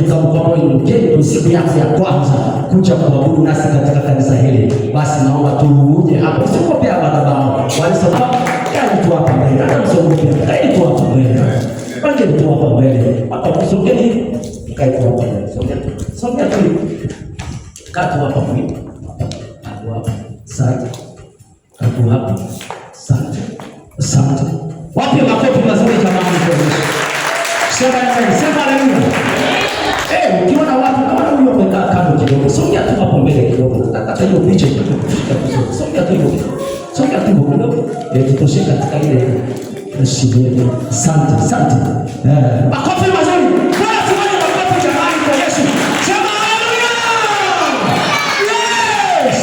katika mkono mgeni siku yako ya kwanza kuja kuabudu nasi katika kanisa hili, basi naomba tu uje hapo, usiogope madhabahu. Walisema kaeni tu hapa mbele, hata usiogope, kaeni tu hapa mbele, kaeni tu hapa mbele, hapa kusogeni, kaeni tu hapa mbele, sogea tu, katu hapa mbele, hapo hapa, asante, hapo hapa, asante, asante. Wapi makofi mazuri jamani kwa Yesu. Sema haleluya. Ukiona watu kama huyo amekaa kando kidogo, sogea tu hapo mbele kidogo. Nataka hiyo picha ipate kufika vizuri. Sogea tu hiyo. Sogea tu kidogo. Tutosheka katika ile heshima. Asante. Makofi mazuri. Kwa sababu makofi jamani kwa Yesu. Sema haleluya. Yes.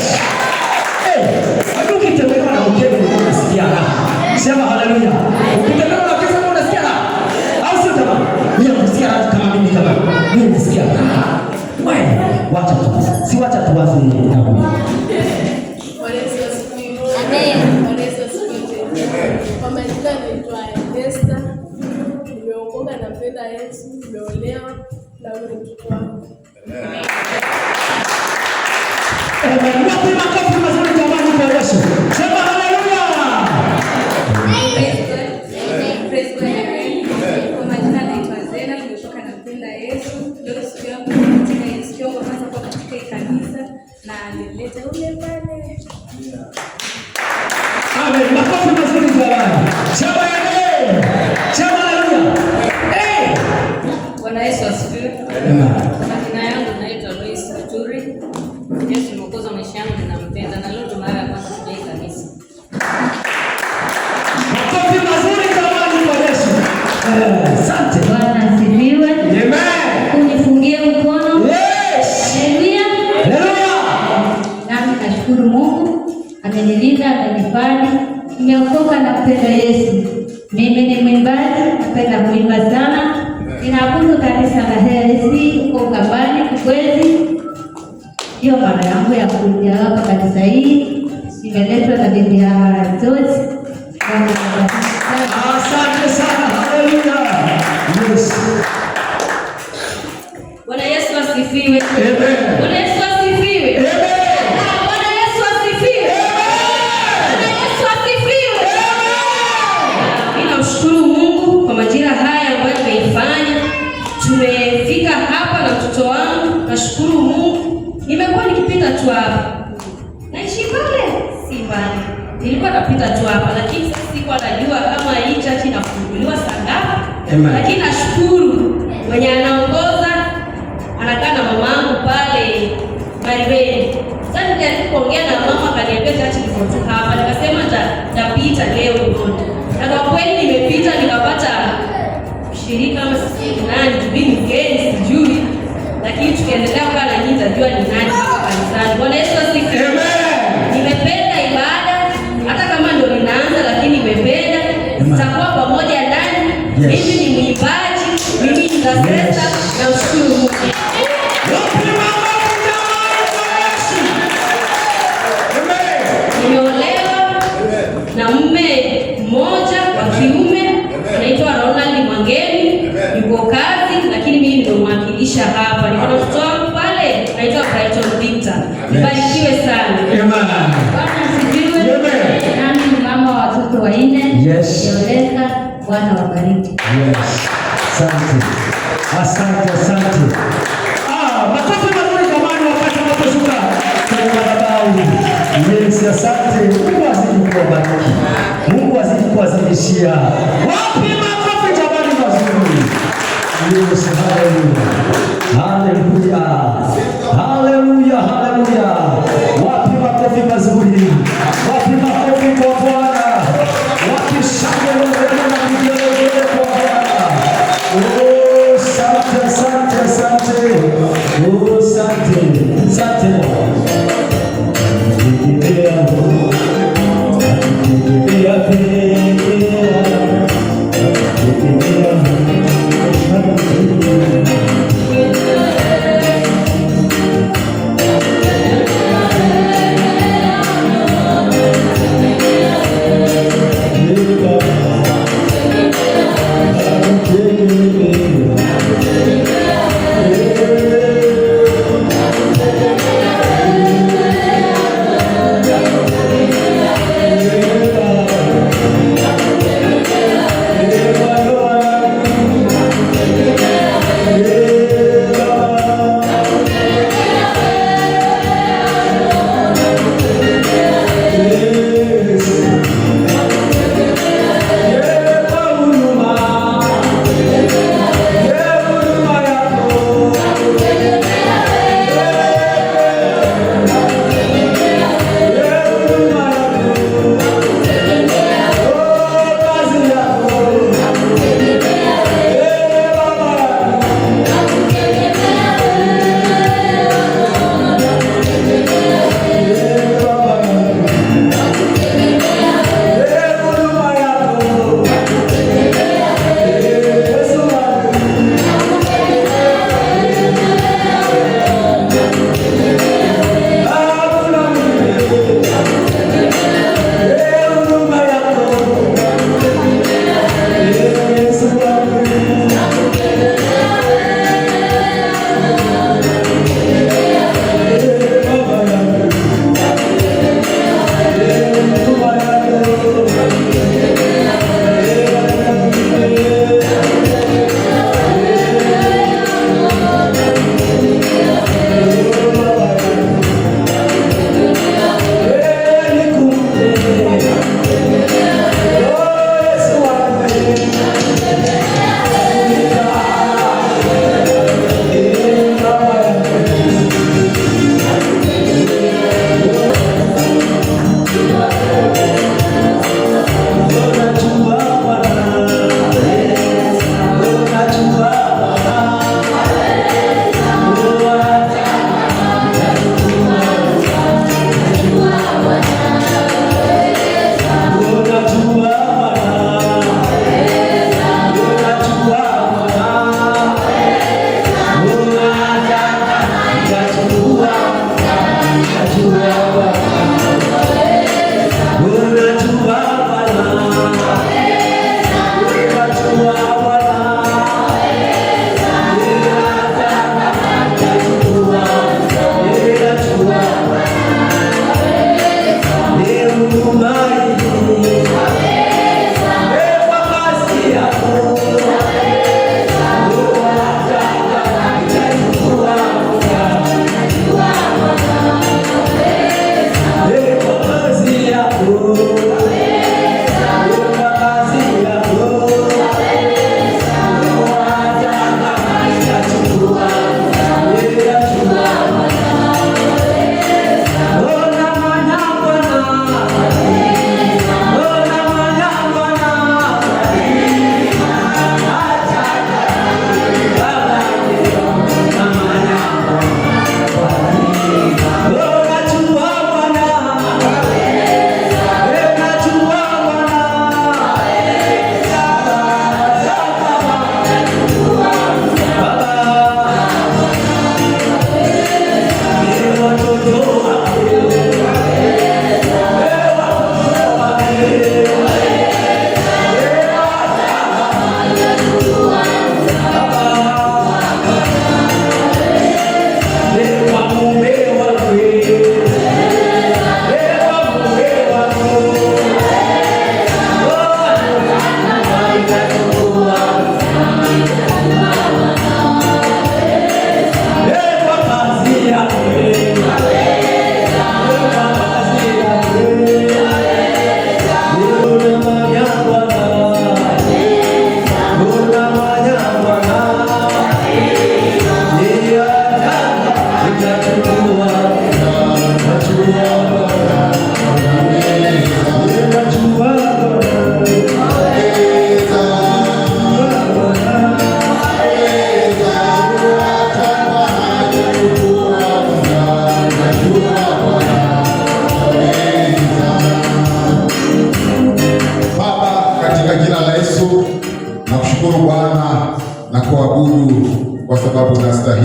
Watu kitembea na ukeni unasikia raha. Sema haleluya. Ukitembea na ukeni unasikia raha. Au sio jamani? Mimi nasikia raha kama mimi kama. Mimi nasikia raha. Wewe wacha tu. Si wacha tu wazi hapo. Amen. Kwa majina naitwa Esther. Nimeokoka na mpenda Yesu, nimeolewa na mtoto wangu. Amen. Wapi makofi mazuri jamani kwa Yesu. Sema haleluya. Praise God. Kwa majina naitwa Zena, nimetoka na mpenda Yesu. Leo siku yangu katika Yesu kiongo kwanza kwa katika kanisa na nilileta ule pale. Amen. Makofi mazuri jamani. Sema amen. Sema haleluya. Bwana Yesu asifiwe. Amen. Majina yangu naitwa Lois Aturi. Yesu mwokozi wa maisha yangu, ninampenda na leo ndo mara ya kwanza kuja kanisa. Makofi mazuri jamani kwa Yesu. Asante. Bwana asifiwe. Amen. Unifungie mkono. Yes. Haleluya. Haleluya. Nami nashukuru Mungu amenilinda, amenifanya nimeokoka na mpenda Yesu. Mimi ni mwimbaji, napenda kuimba sana. Ninaabudu kanisa la Heresi huko Ukambani Kikwezi. Hiyo mara yangu ya kuja hapa kanisa hii. Nimeletwa na bibi ya George. Asante sana. Haleluya. Yes. Bwana Yesu asifiwe. Amen. Bwana Yesu asifiwe. Amen. Bwana Yesu asifiwe. Bwana Yesu asifiwe. Ninamshukuru Mungu kwa majira haya ambayo tumeifanya. Tumefika hapa na mtoto wangu. Nashukuru Mungu. Nimekuwa nikipita tu hapa. Naishi pale Simbani. Nilikuwa napita tu hapa lakini sasa sikuwa najua kama hii church inafunguliwa saa ngapi. Lakini nashukuru mwenye anaongoza anakaa na mamangu pale Maribeni. Sasa nijaribu kuongea na mama, akaniambia church iko tu hapa. Nikasema nitapita leo yote. Na kwa kweli nimepita nikapata shirika kama sisi nani tubini mgeni sijui. Lakini tukiendelea kwa na nyinyi tajua ni nani hapa kanisani. Bwana Yesu asifiwe. Nimependa ibada hata kama ndio ninaanza, lakini nimependa. Tutakuwa pamoja ndani. Mimi ni mwimbaji, mimi ni dancer na mshukuru Mungu. Nimeolewa na mume mmoja wa kiume anaitwa Ronald Mwangeni, yuko kazi lakini mimi ndio mwakilisha hapa. Niko na mtoto wangu pale anaitwa Brighton Victor. Nibarikiwe sana. Amen. Bwana asifiwe. Nami ni mama wa watoto wanne. Yes. Nioleka. Bwana wabariki. Yes. Asante. Makofi mazuri jamani wakati unaposhuka kwenye madhabahu. Yes, asante. Mungu azidi kuwabariki. Mungu azidi kuwazidishia. Wapi makofi jamani mazuri. Yes, haleluya. Haleluya. Wapi makofi mazuri. Wapi makofi kwa Bwana. Wapi shangwe na vigelegele kwa Bwana. Asante Bwana.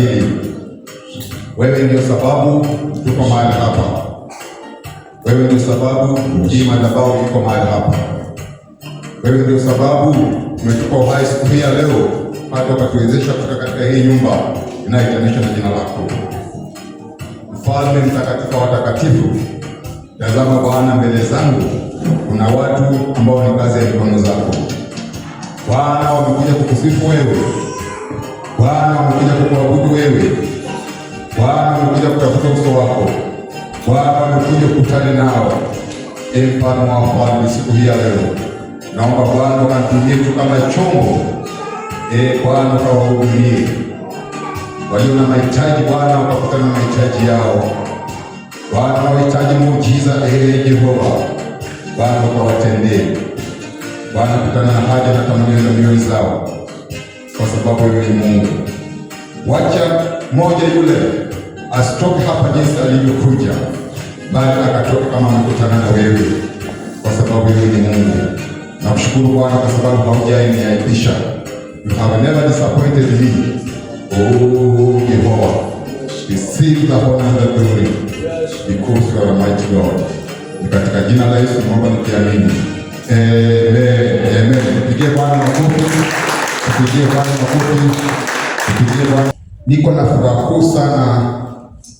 hili. Wewe ndio sababu tuko mahali hapa. Wewe ndio sababu hii madhabahu iko mahali hapa. Wewe ndio sababu umetupa uhai siku hii ya leo, hata ukatuwezesha kutoka katika hii nyumba inayoitanishwa na jina lako. Mfalme mtakatifu wa watakatifu, tazama Bwana, mbele zangu kuna watu ambao ni kazi ya mikono zako. Bwana, wamekuja kukusifu wewe. Bwana, wamekuja kukuabudu wewe. Bwana, wamekuja kutafuta uso wako. Bwana, wamekuja kukutana nao. Mfalme wa wafalme, siku hii ya leo naomba Bwana ukanitumie tu kama chombo. Bwana, ukawahudumie walio na mahitaji. Bwana, ukakutana na mahitaji yao. Bwana, wahitaji muujiza, Jehova, Bwana ukawatendee. Bwana, kutana na haja na tamanio za mioyo zao, kwa sababu wewe ni Mungu. Wacha mmoja yule asitoke hapa jinsi alivyokuja, bali akatoka kama amekutana na wewe, kwa sababu wewe ni Mungu. Nakushukuru Bwana kwa sababu haujaniaibisha. You have never disappointed me. Oh Jehovah, receive the honor and the glory, because you are a mighty God. Ni katika jina la Yesu naomba nikiamini. Amen. Tupigie Bwana makofi. Tupigie Bwana makofi. Tupigie Bwana. Niko na furaha kuu sana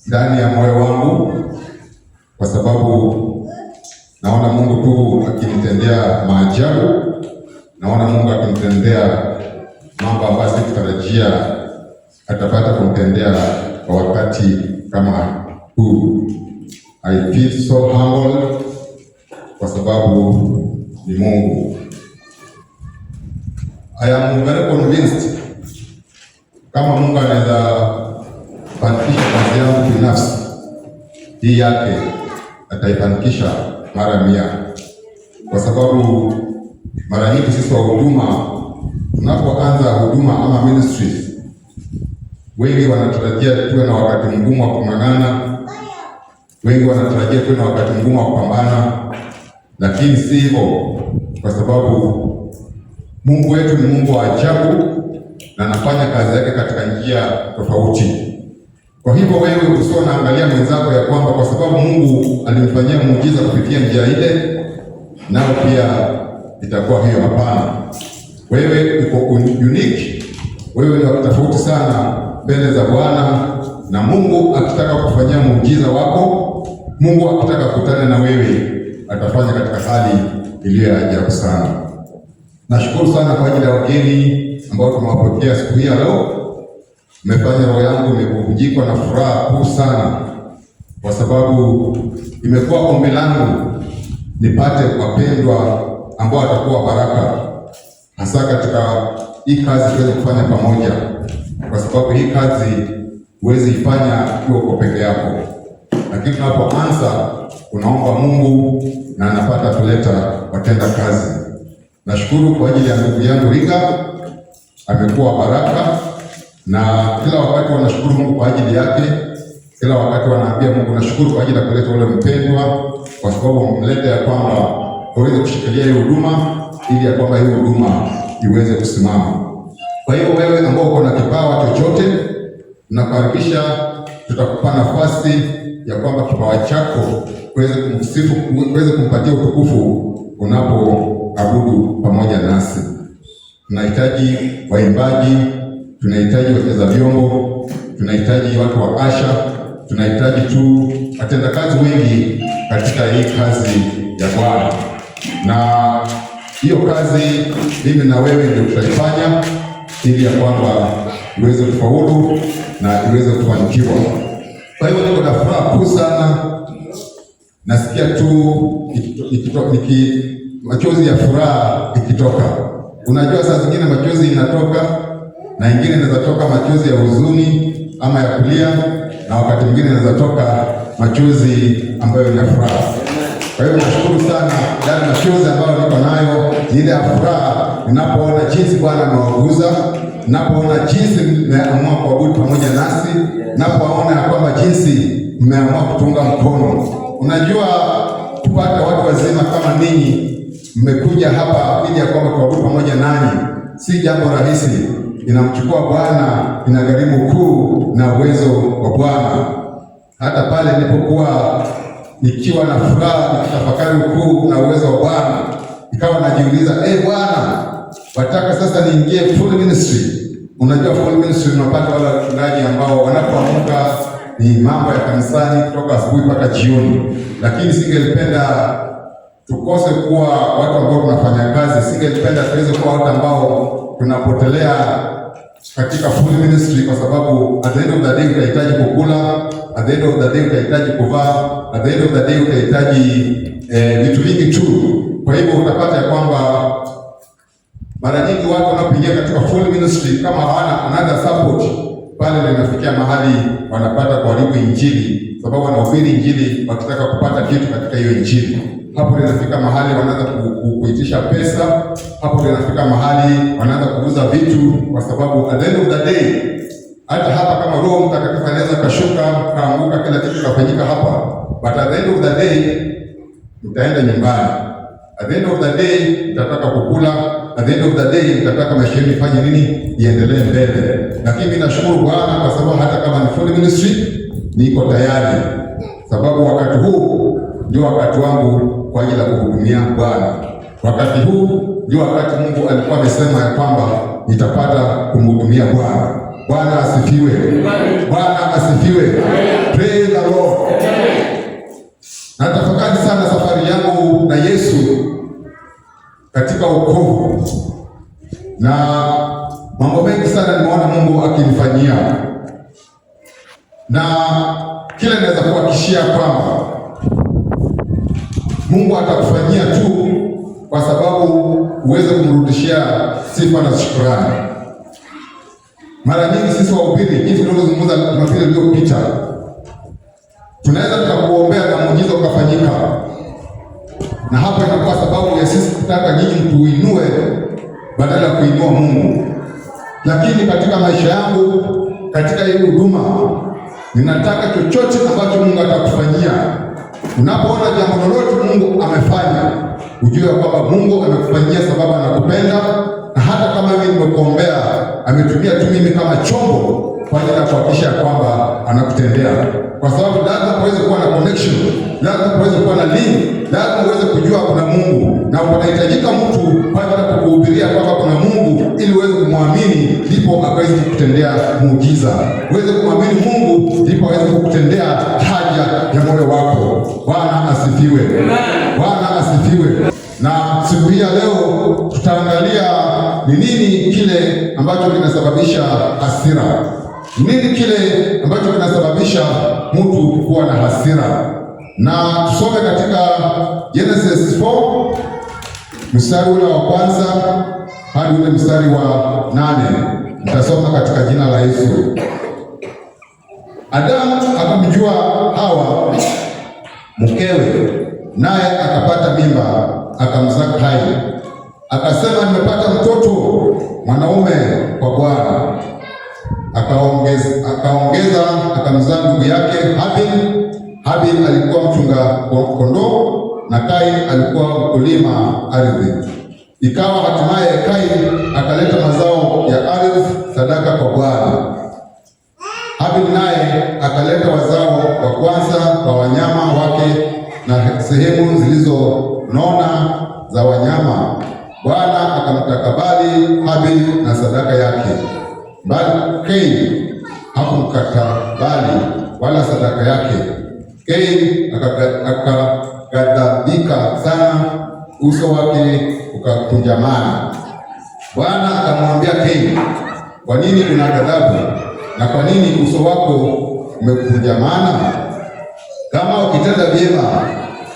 ndani ya moyo wangu, kwa sababu naona Mungu tu akinitendea maajabu. Naona Mungu akinitendea mambo ambayo sikutarajia atapata kumtendea kwa wakati kama huu. I feel so humble kwa sababu ni Mungu. I am very convinced kama Mungu anaweza fanikisha kazi yangu binafsi, hii yake ataifanikisha mara 100, kwa sababu mara nyingi sisi wa huduma tunapoanza huduma ama ministries, wengi wanatarajia tuwe na wakati mgumu wa kung'ang'ana, wengi wanatarajia tuwe na wakati mgumu wa kupambana, lakini si hivyo, kwa sababu Mungu wetu ni Mungu wa ajabu na anafanya kazi yake katika njia tofauti. Kwa hivyo wewe usio naangalia mwenzako ya kwamba kwa sababu Mungu alimfanyia muujiza kupitia njia ile, nao pia itakuwa hiyo. Hapana, wewe uko unique, wewe ni wa tofauti sana mbele za Bwana, na Mungu akitaka kufanyia muujiza wako, Mungu akitaka kukutana na wewe, atafanya katika hali iliyo ya ajabu sana. Nashukuru sana kwa ajili ya wageni ambao tumewapokea siku hii ya leo. Mmefanya roho yangu imebubujikwa na furaha kuu sana, kwa sababu imekuwa ombi langu nipate wapendwa ambao watakuwa baraka, hasa katika hii kazi tuweze kufanya pamoja, kwa sababu hii kazi huwezi ifanya ukiwa uko peke yako, lakini tunapoanza unaomba Mungu na anapata kuleta watenda kazi. Nashukuru kwa ajili ya ndugu yangu Riga, amekuwa baraka, na kila wakati wanashukuru Mungu kwa ajili yake. Kila wakati wanaambia Mungu nashukuru kwa ajili ya kuleta ule mpendwa, kwa sababu mleta ya kwamba uweze kushikilia hiyo huduma, ili ya kwamba hiyo huduma iweze kusimama. Kwa hiyo wewe ambao uko na kipawa chochote, nakaribisha, tutakupa nafasi ya kwamba kipawa chako uweze kumsifu, uweze kumpatia utukufu unapoabudu pamoja nasi. Tunahitaji waimbaji, tunahitaji wacheza vyombo, tunahitaji watu wa asha, tunahitaji tu watendakazi wengi katika hii kazi ya Bwana. Na hiyo kazi mimi na wewe ndio tutaifanya, ili ya kwamba iweze kufaulu na iweze kufanikiwa. Kwa hiyo niko na furaha kuu sana, nasikia tu machozi ya furaha ikitoka. Unajua saa zingine machozi inatoka, na ingine inaweza toka machozi ya huzuni ama ya kulia, na wakati mwingine inaweza toka machozi ambayo ni ya furaha. Kwa hiyo nashukuru sana yale machozi ambayo niko nayo, ile ya furaha ninapoona jinsi Bwana amewaguza, ninapoona jinsi mmeamua kuabudu pamoja nasi, ninapoona kwamba jinsi mmeamua kutunga mkono. Unajua kupata watu wazima kama ninyi mmekuja hapa ili ya kwamba tuabudu pamoja nanyi si jambo rahisi. inamchukua Bwana, inagharimu kuu na uwezo wa Bwana. Hata pale nilipokuwa nikiwa na furaha nikitafakari ukuu na uwezo wa Bwana, ikawa najiuliza, Bwana, wataka sasa niingie full ministry? Unajua full ministry unapata wale wachungaji ambao wanapoamka ni mambo ya kanisani kutoka asubuhi mpaka jioni, lakini singelipenda tukose kuwa watu ambao tunafanya kazi. Singelipenda tuweze kuwa watu ambao tunapotelea katika full ministry, kwa sababu at the end of the day utahitaji kukula, at the end of the day utahitaji kuvaa, at the end of the day utahitaji vitu vingi tu. Kwa hivyo utapata ya kwamba mara nyingi watu wanapoingia katika full ministry, kama hawana another support, pale ndio inafikia mahali wanapata kuharibu Injili, sababu wanahubiri Injili wakitaka kupata kitu katika hiyo Injili. Hapo ndio inafika mahali wanaanza kuitisha pesa, hapo ndio inafika mahali wanaanza kuuza vitu, kwa sababu at the end of the day, hata hapa kama Roho Mtakatifu anaweza kashuka kaanguka, kila kitu kafanyika hapa, but at the end of the day utaenda nyumbani. At the end of the day utataka kukula, at the end of the day utataka maisha yenu ifanye nini, iendelee mbele. Lakini mimi nashukuru Bwana kwa sababu hata kama ni full ministry niko tayari, sababu wakati huu ndio wakati wangu kwa ajili ya kuhudumia Bwana. Wakati huu ndio wakati Mungu alikuwa amesema ya kwamba nitapata kumhudumia Bwana. Bwana asifiwe. Bwana asifiwe. Praise the Lord. Natafakari sana safari yangu na Yesu katika wokovu, na mambo mengi sana nimeona Mungu akinifanyia, na kila naweza kuhakikishia kwamba Mungu atakufanyia tu kwa sababu uweze kumrudishia sifa na shukrani. Mara nyingi sisi wahubiri, jinsi tulivyozungumza Jumapili iliyopita, tunaweza tukakuombea na muujiza ukafanyika, na hapo inakuwa sababu ya sisi kutaka nyinyi mtuinue badala ya kuinua Mungu. Lakini katika maisha yangu, katika hii huduma, ninataka chochote ambacho Mungu atakufanyia, unapoona jambo lolote Mungu amefanya, ujue kwamba Mungu amekufanyia sababu anakupenda, na hata kama mimi nimekuombea, ametumia tu mimi kama chombo kwa ajili ya kuhakikisha kwamba anakutendea. Kwa sababu lazima uweze kuwa na connection, lazima uweze kuwa na link, lazima uweze kujua kuna Mungu, na unahitajika mtu kwa ajili ya kukuhubiria kwamba kuna Mungu, ili uweze kumwamini, ndipo akaweze kukutendea muujiza. Uweze kumwamini Mungu, ndipo aweze kukutendea haja ya moyo wako. Bwana asifiwe. Bwana asifiwe. Na siku hii ya leo tutaangalia ni nini kile ambacho kinasababisha hasira. Nini kile ambacho kinasababisha mtu kuwa na hasira? Na tusome katika Genesis 4 mstari ule wa kwanza hadi ule mstari wa 8. Nitasoma katika jina la Yesu. Adamu akamjua Hawa mkewe, naye akapata mimba, akamzaa Kaini. Akasema, nimepata mtoto mwanaume kwa Bwana. Akaongeza akamzaa ndugu yake Habili. Habili alikuwa mchunga kondoo na Kaini alikuwa mkulima ardhi. Ikawa hatimaye Kaini akaleta mazao ya ardhi sadaka kwa Bwana. Habili naye akaleta wazao wa kwanza kwa wanyama wake na sehemu zilizonona za wanyama. Bwana akamtakabali Habili na sadaka yake, bali Kaini hakumkatabali wala sadaka yake. Kaini akaghadhabika sana, uso wake ukakunjamana. Bwana akamwambia Kaini, kwa nini una ghadhabu na kwa nini uso wako umekunjamana? Kama ukitenda vyema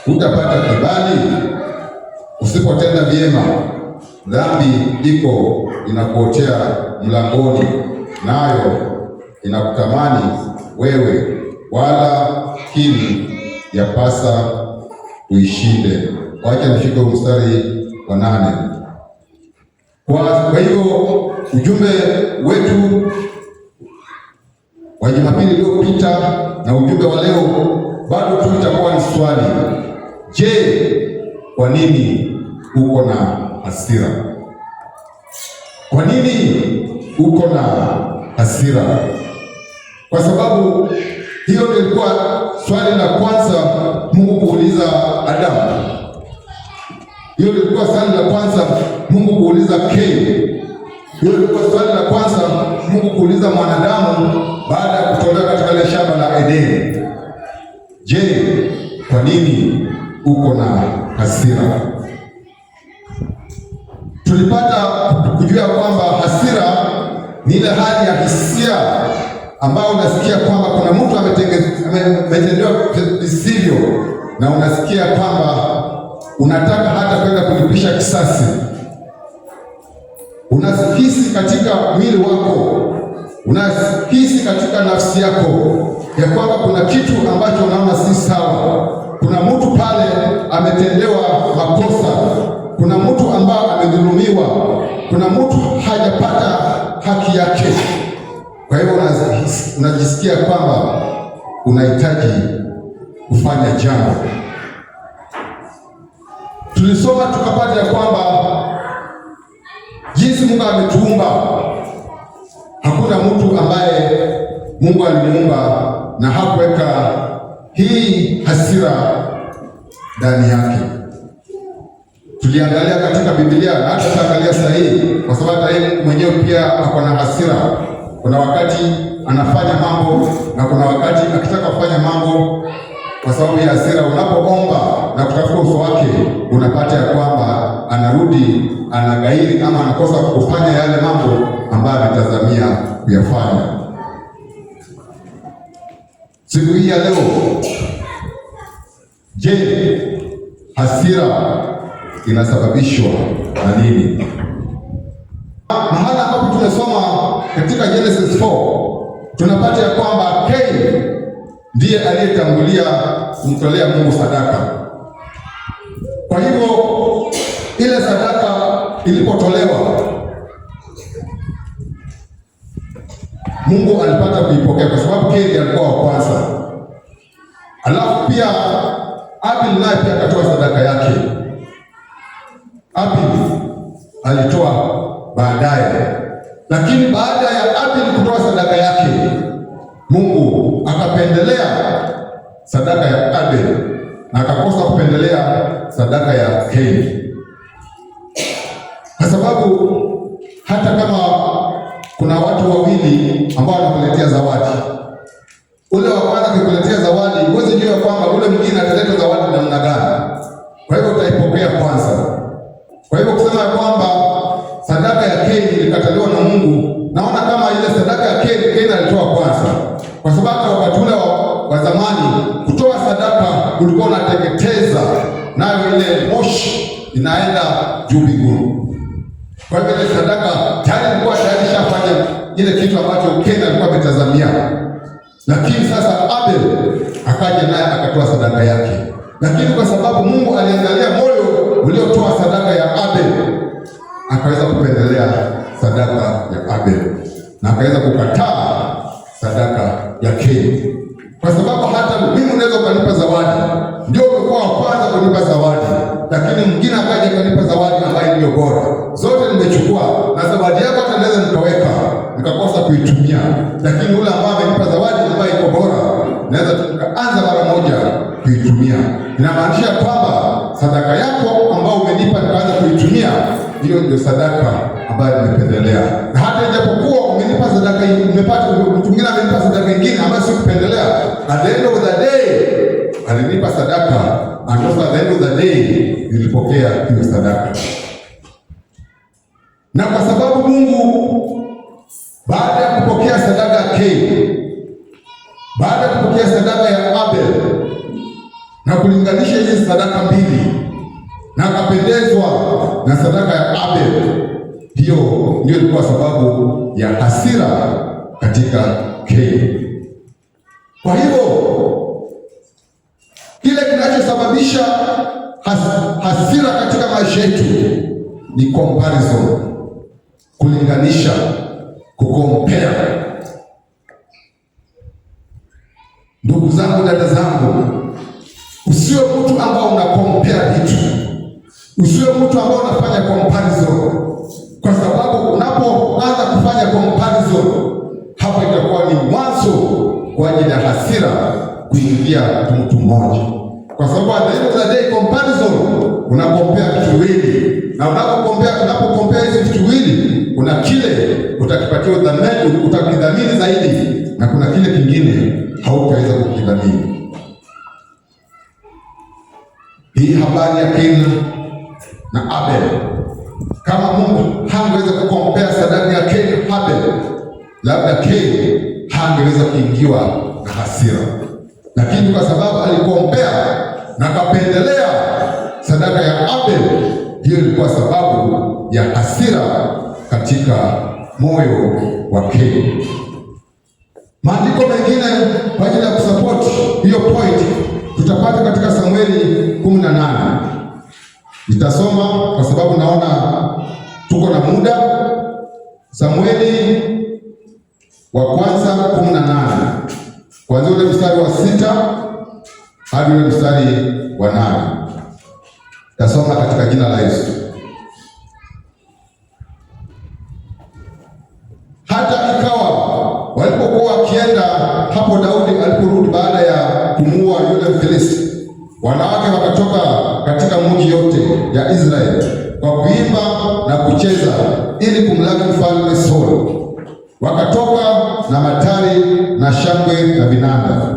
utapata kibali, usipotenda vyema dhambi iko inakuotea mlangoni, nayo inakutamani wewe, wala kini yapasa uishinde. Wacha nishike mstari wa 8. Kwa hiyo ujumbe wetu wa Jumapili iliyopita na ujumbe wa leo bado tu itakuwa ni swali. Je, kwa nini uko na hasira? Kwa nini uko na hasira? Kwa sababu hiyo ndio ilikuwa swali la kwanza Mungu kuuliza Adamu. Hiyo ndio ilikuwa swali la kwanza Mungu kuuliza Kaini. Hiyo ilikuwa swali la kwanza Mungu kuuliza mwanadamu baada ya kutolewa katika ile shamba la Edeni. Je, kwa nini uko na hasira? Tulipata kujua kwamba hasira ni ile hali ya hisia ambayo unasikia kwamba kuna mtu ametendewa visivyo, na unasikia kwamba unataka hata kwenda kulipisha kisasi. Unahisi katika mwili wako, unahisi katika nafsi yako ya kwamba kuna kitu ambacho unaona si sawa. Kuna mtu pale ametendewa makosa, kuna mtu ambaye amedhulumiwa, kuna mtu hajapata haki yake. Kwa hivyo unajisikia kwamba unahitaji kufanya jambo. Tulisoma tukapata ya kwamba jinsi Mungu ametuumba, hakuna mtu ambaye Mungu alimuumba na hakuweka hii hasira ndani yake. Tuliangalia katika Biblia na hata tutaangalia sahihi, kwa sababu hata yeye mwenyewe pia ako na hasira. Kuna wakati anafanya mambo na kuna wakati akitaka kufanya mambo kwa sababu ya hasira. Unapoomba na kutafuta uso wake, unapata ya kwamba anarudi anagairi ama anakosa kufanya yale mambo ambayo ametazamia kuyafanya. Siku hii ya leo, je, hasira inasababishwa na nini? Mahala ambapo tumesoma katika Genesis 4 tunapata ya kwamba Kaini ndiye aliyetangulia kumtolea Mungu sadaka. Kwa hivyo ile sadaka ilipotolewa, Mungu alipata kuipokea kwa sababu Kaini alikuwa wa kwanza. Alafu pia Abel naye pia akatoa sadaka yake. Abel alitoa baadaye, lakini baada ya Abel kutoa sadaka yake, Mungu akapendelea sadaka ya Abel na akakosa kupendelea sadaka ya Kaini, kwa sababu hata kama kuna watu wawili ambao wanakuletea zawadi, ule wa kwanza akikuletea zawadi, huwezi jua kwamba ule mwingine ataleta zawadi namna gani. Kwa hivyo utaipokea kwanza. Kwa hivyo kusema kwamba sadaka ya Kaini ilikataliwa na Mungu, naona kama ile sadaka ya Kaini alitoa kwanza, kwa sababu wakati ule wa zamani kutoa sadaka ulikuwa unateketeza, nayo ile moshi inaenda juu mbinguni. Kwa hivyo ile sadaka tayari ilikuwa shafanya ile kitu ambacho Kaini alikuwa ametazamia. Lakini sasa Abel akaja naye akatoa sadaka yake, lakini kwa sababu Mungu aliangalia moyo uliotoa sadaka ya Abel, akaweza kupendelea sadaka ya Abel na akaweza kukataa sadaka ya Kaini. Kwa sababu hata mimi unaweza kunipa zawadi, ndio ulikuwa wa kwanza kunipa zawadi, lakini mwingine akaja kunipa zawadi ambayo ndio bora. Zote nimechukua na zawadi yako hata naweza nikaweka nikakosa kuitumia, lakini ule ambaye amenipa zawadi ambayo iko bora naweza tukaanza mara moja kuitumia. Inamaanisha kwamba sadaka yako ambayo umenipa nikaanza kuitumia, hiyo ndio sadaka ambayo nimependelea. Na hata ijapokuwa umenipa sadaka, umepata mtu mwingine amenipa sadaka nyingine ambayo sikupendelea, at the end of the day alinipa sadaka, and also at the end of the day nilipokea hiyo sadaka. Na kwa sababu Mungu baada ya kupokea sadaka ya Kaini, baada ya kupokea sadaka ya Abel na kulinganisha hizi sadaka mbili, na akapendezwa na sadaka ya Abel, hiyo ndio ilikuwa sababu ya hasira katika Kaini. Kwa hivyo kile kinachosababisha hasira katika maisha yetu ni comparison, kulinganisha, kukompea. Ndugu zangu, dada zangu, usiwe mtu ambao unakompea vitu, usiwe mtu ambao unafanya comparison, kwa sababu unapoanza kufanya comparison kwa ajili ya hasira kuingia mtu mmoja, kwa sababu at the end of the day comparison, unakompea vitu viwili, na unapokompea hizi vitu viwili, kuna kile utakipatia utakidhamini zaidi, na kuna kile kingine hautaweza kukidhamini. Hii habari ya Kaini na Abel, kama Mungu hangeweza kukompea sadaka ya Kaini na Abel, labda Kaini hangeweza kuingiwa na hasira, lakini kwa sababu alikompea na akapendelea sadaka ya Abel, hiyo ilikuwa sababu ya hasira katika moyo wa Kaini. Maandiko mengine kwa ajili ya kusupport hiyo point tutapata katika Samueli 18. Nitasoma kwa sababu naona tuko na muda. Samueli wa kwanza 18, kuanzia ule mstari wa 6 hadi ule mstari wa 8. Tasoma katika jina la Yesu. Hata ikawa walipokuwa wakienda hapo, Daudi aliporudi baada ya kumuua yule Mfilisti, wanawake wakatoka katika mji yote ya Israeli kwa kuimba na kucheza ili kumlaki mfalme Sauli. Wakatoka na matari na shangwe na vinanda.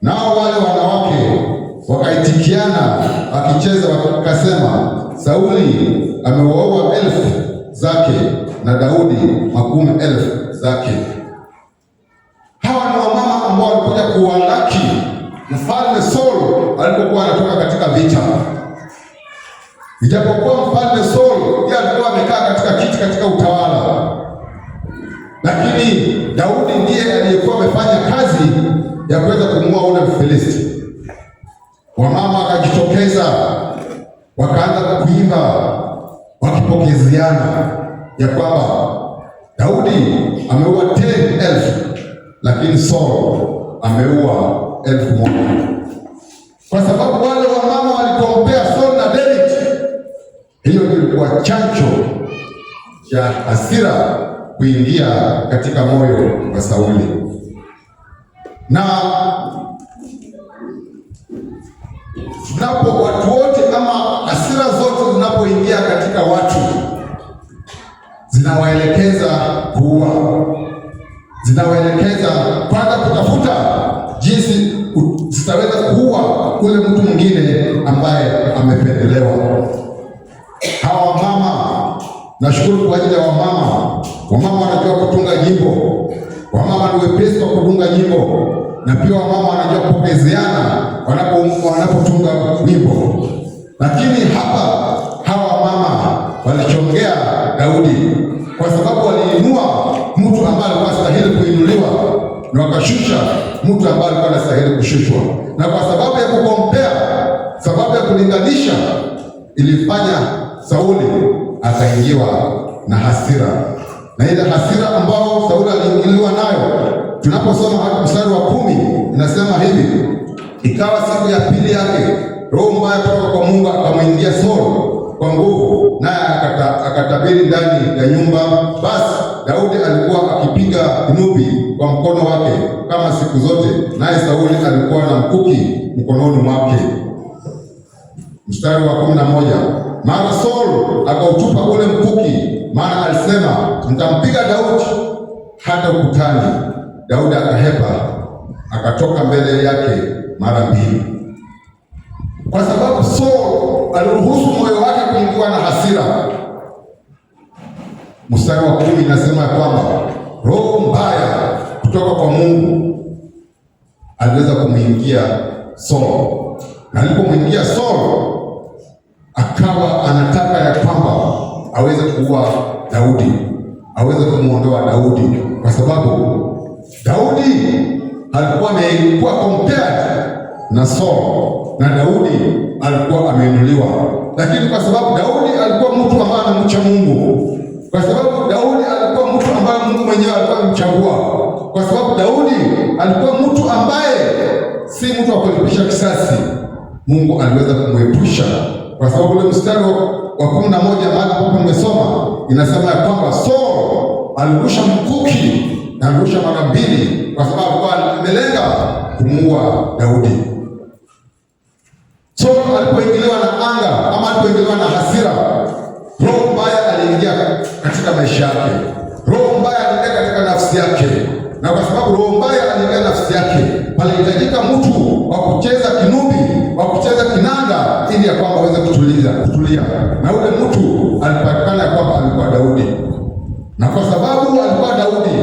Nao wale wanawake wakaitikiana wakicheza, wakasema, Sauli amewaua 1000 zake na Daudi 10,000 zake. Hawa ni wamama ambao walikuja kuwalaki mfalme Sauli alipokuwa anatoka katika vita. Ijapokuwa mfalme Sauli yeye alikuwa amekaa katika kiti katika utawala, lakini Daudi ndiye aliyekuwa amefanya kazi ya kuweza kumuua ule Mfilisti. Wamama wakajitokeza, wakaanza kuimba wakipokeziana ya kwamba Daudi ameua 10,000 lakini Saul ameua 1,000. Kwa sababu wale wamama walikompea Saul na David, hiyo ilikuwa chanzo cha hasira kuingia katika moyo wa Sauli. Na tunapo watu wote ama hasira zote zinapoingia katika watu, zinawaelekeza kuua, zinawaelekeza kwanza kutafuta jinsi zitaweza kuua ule mtu mwingine ambaye amependelewa. Hawa mama, nashukuru kwa ajili ya wamama. Wamama wanajua kutunga nyimbo, wamama ni wepesi wa kutunga nyimbo, na pia wamama wanajua kupokezeana wanapotunga wimbo. Lakini hapa hawa mama walichongea Daudi kwa sababu waliinua mtu ambaye alikuwa anastahili kuinuliwa na wakashusha mtu ambaye alikuwa anastahili kushushwa, na kwa sababu ya kukompea, sababu ya kulinganisha, ilifanya Sauli akaingiwa na hasira, na ile hasira ambayo Sauli aliingiliwa nayo, tunaposoma hadi mstari wa 10 inasema hivi: ikawa siku ya pili yake, roho mbaya kutoka kwa Mungu akamwingia Sauli kwa nguvu, naye akatabiri ndani ya nyumba. Basi Daudi alikuwa akipiga kinubi kwa mkono wake kama siku zote, naye Sauli alikuwa na mkuki mkononi mwake. Mstari wa 11, mara Sauli akautupa ule mkuki, maana alisema, nitampiga Daudi hata ukutani. Daudi akahepa, akatoka mbele yake mara 2, kwa sababu Sauli aliruhusu moyo wake kuingiwa na hasira. Mstari wa 10 inasema kwamba roho mbaya kutoka kwa Mungu aliweza kumwingia Sauli, na alipomwingia Sauli akawa anataka ya kwamba aweze kuua Daudi, aweze kumuondoa Daudi, kwa sababu Daudi alikuwa amekuwa compared na Saul, na Daudi alikuwa ameinuliwa. Lakini kwa sababu Daudi alikuwa mtu ambaye anamcha Mungu, kwa sababu Daudi alikuwa mtu ambaye Mungu mwenyewe alikuwa amemchagua, kwa sababu Daudi alikuwa mtu ambaye si mtu wa kulipisha kisasi, Mungu aliweza kumwepusha. Kwa sababu ule mstari wa 11 mahali ambapo nimesoma inasema ya kwamba Saul alirusha mkuki na alirusha mara 2 kwa sababu alikuwa amelenga kumuua Daudi. So alipoingiliwa na anga ama alipoingiliwa na hasira, roho mbaya aliingia katika maisha yake, roho mbaya aliingia katika nafsi yake, na kwa sababu roho mbaya aliingia nafsi yake, palihitajika mtu wa kucheza kinubi, wa kucheza kinanda, ili ya kwamba aweze kutulia. Na ule mtu alipatikana ya kwamba alikuwa Daudi, na kwa sababu alikuwa Daudi,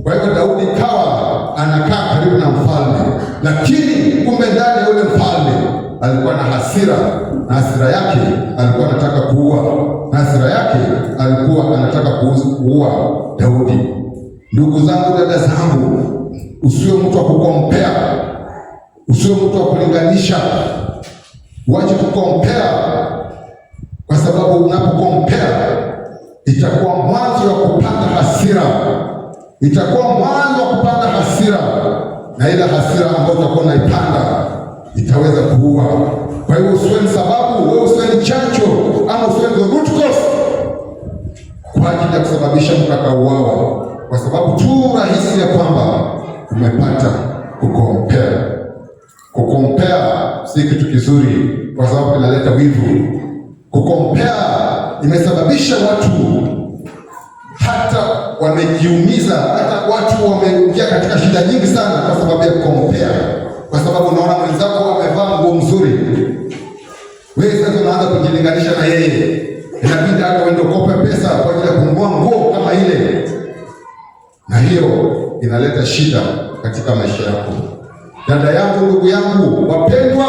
kwa hivyo Daudi kawa anakaa karibu na mfalme, lakini kumbe ndani ya ule mfalme alikuwa na hasira, na hasira yake alikuwa anataka kuua, na hasira yake alikuwa anataka kuua Daudi. Ndugu zangu, dada zangu, usiwe mtu wa kukompea, usiwe mtu wa kulinganisha. Uache kukompea, kwa sababu unapokompea itakuwa mwanzo wa kupanda hasira, itakuwa mwanzo wa kupanda hasira, na ile hasira ambayo utakuwa unaipanda itaweza kuua. Kwa hiyo usiwe ni sababu, wewe usiwe ni chanzo ama usiwe ni root cause kwa ajili ya kusababisha mtu akauawa, kwa sababu tu rahisi ya kwamba umepata kukompea. Kukompea si kitu kizuri, kwa sababu kinaleta wivu. Kukompea imesababisha watu hata wamejiumiza, hata watu wameingia katika shida nyingi sana kwa sababu ya kukompea. Kwa sababu unaona mwenzako amevaa nguo nzuri, wewe sasa unaanza kujilinganisha na yeye, inabidi hata uende ukope pesa kwa ajili ya kununua nguo kama ile, na hiyo inaleta shida katika maisha yako. Dada yangu, ndugu yangu wapendwa,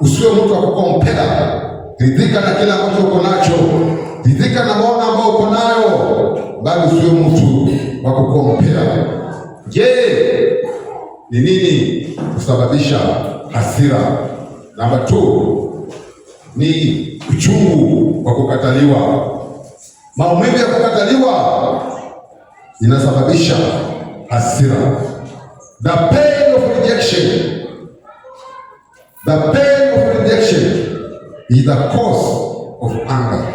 usiwe mtu wa kukompea. Ridhika na kila ambacho uko nacho, ridhika na maono ambayo uko nayo, bali usiwe mtu wa kukompea. Je, ni nini kusababisha hasira? Namba 2 ni uchungu wa kukataliwa. Maumivu ya kukataliwa inasababisha hasira. The pain of rejection, the pain of rejection is the cause of anger.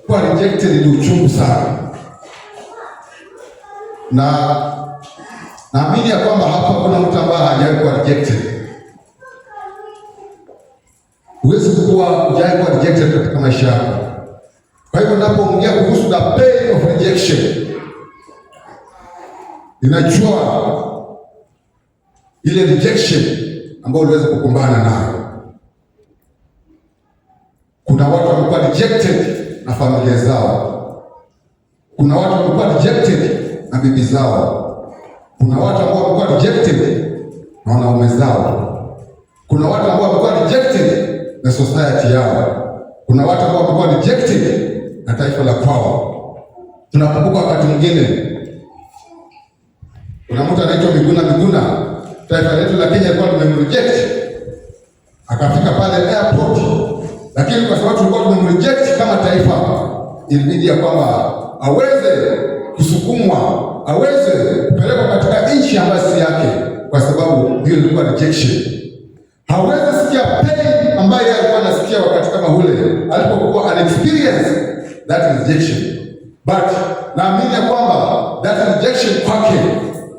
Kuwa rejected ni uchungu sana, na naamini ya kwamba hapa kuna mtu ambaye hajawahi kuwa rejected. Huwezi kuwa hujawahi kuwa rejected katika maisha yako. Kwa hivyo ninapoongea kuhusu the pain of rejection, ninajua ile rejection ambayo uliweza kukumbana nayo. Kuna watu wamekuwa rejected na familia zao, kuna watu wamekuwa rejected na bibi zao, kuna watu ambao wamekuwa rejected na wanaume zao, kuna watu ambao wamekuwa rejected na society yao, kuna watu ambao wamekuwa rejected na taifa la kwao. Tunakumbuka wakati mwingine kuna mtu anaitwa Miguna, taifa letu la Kenya alikuwa tumemreject, akafika pale airport, lakini kwa sababu tulikuwa tumemreject kama taifa, ilibidi ya kwamba aweze kusukumwa, aweze kupelekwa katika nchi ambayo si yake, kwa sababu hiyo ilikuwa rejection. Hawezi sikia pain ambayo alikuwa anasikia wakati kama ule alipokuwa unexperienced that rejection. But naamini ya kwamba that rejection kwake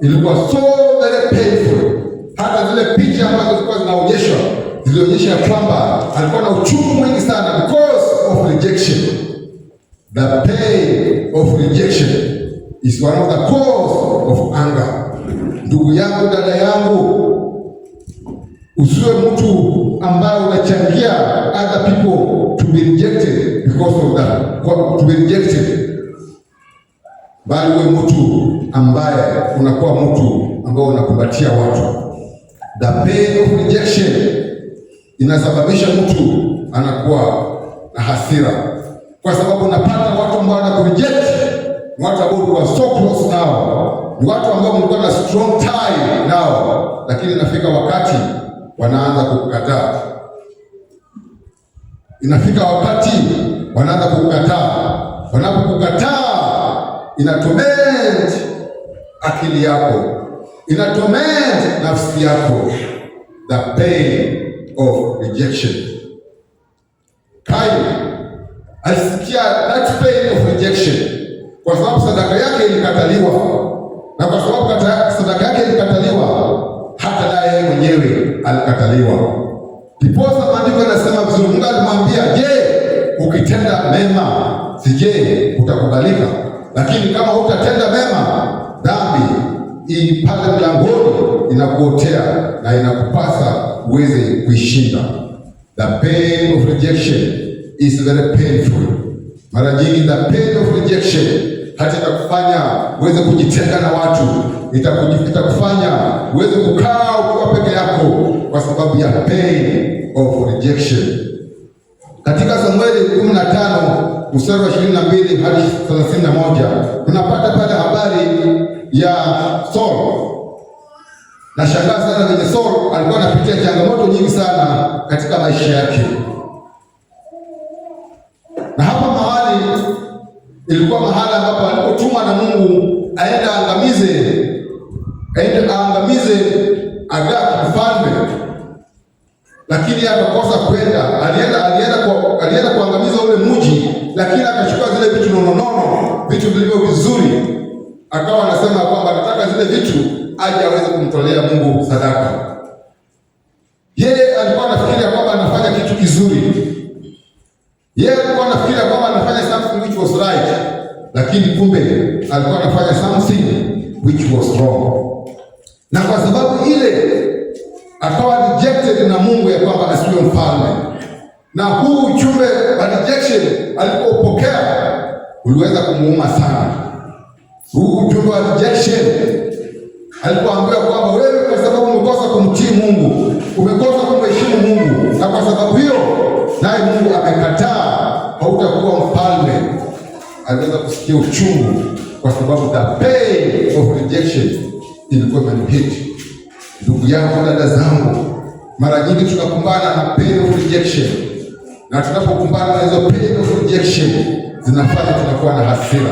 ilikuwa so very painful. Hata zile picha ambazo zilikuwa zinaonyeshwa zilionyesha ya kwamba alikuwa na uchungu mwingi sana because of rejection. The pain of rejection is one of the cause of anger. Ndugu yangu, dada yangu, usiwe mtu ambaye unachangia other people to be rejected because of that, to be rejected, bali uwe mtu ambaye unakuwa mtu ambaye unakumbatia watu. The pain of rejection inasababisha mtu anakuwa na hasira, kwa sababu unapata watu ambao wanakureject, watu ambao ulikuwa so close nao, ni watu ambao mlikuwa na strong tie nao, lakini inafika wakati wanaanza kukukataa. Inafika wakati wanaanza kukukataa. Wanapokukataa, inatorment akili yako, inatorment nafsi yako. The pain of rejection. Kaini alisikia that pain of rejection kwa sababu sadaka yake ilikataliwa, na kwa sababu sadaka yake ilikataliwa, hata naye yeye mwenyewe alikataliwa. Ndiposa maandiko yanasema vizuri, Mungu alimwambia, je, ukitenda mema sije utakubalika? Lakini kama hutatenda mema, dhambi pale mlangoni inakuotea na inakupasa uweze kuishinda. The pain of rejection is very painful. Mara nyingi the pain of rejection hata itakufanya uweze kujitenga na watu, itakufanya uweze kukaa ukiwa peke yako kwa sababu ya pain of rejection. Katika Samueli 15 mstari wa 22 hadi 31 tunapata pale habari ya Saul. Nashangaa sana venye Saul alikuwa anapitia changamoto nyingi sana katika maisha yake. Na hapa mahali ilikuwa mahali ambapo alipotumwa na Mungu aende aangamize Agagi mfalme, lakini akakosa kwenda. Alienda kuangamiza ule mji, lakini akachukua zile vitu nononono, vitu vilivyo vizuri, akawa anasema kwamba anataka zile vitu aje aweze kumtolea Mungu sadaka. Yeye alikuwa anafikiria kwamba anafanya kitu kizuri. Yeye alikuwa anafikiria kwamba anafanya something which was right, lakini kumbe alikuwa anafanya something which was wrong. Na kwa sababu ile akawa rejected na Mungu ya kwamba asiwe mfalme. Na huu ujumbe wa rejection alipopokea uliweza kumuuma sana. Huu ujumbe wa rejection alipoambiwa kwamba wewe kwa sababu umekosa kumtii Mungu, umekosa kumheshimu Mungu, na kwa sababu hiyo naye Mungu amekataa hautakuwa mfalme, aliweza kusikia uchungu, kwa sababu the pain of rejection ilikuwa imemhit. Ndugu yangu, dada zangu, mara nyingi tunakumbana na pain of rejection, na tunapokumbana na hizo pain of rejection zinafanya tunakuwa na hasira,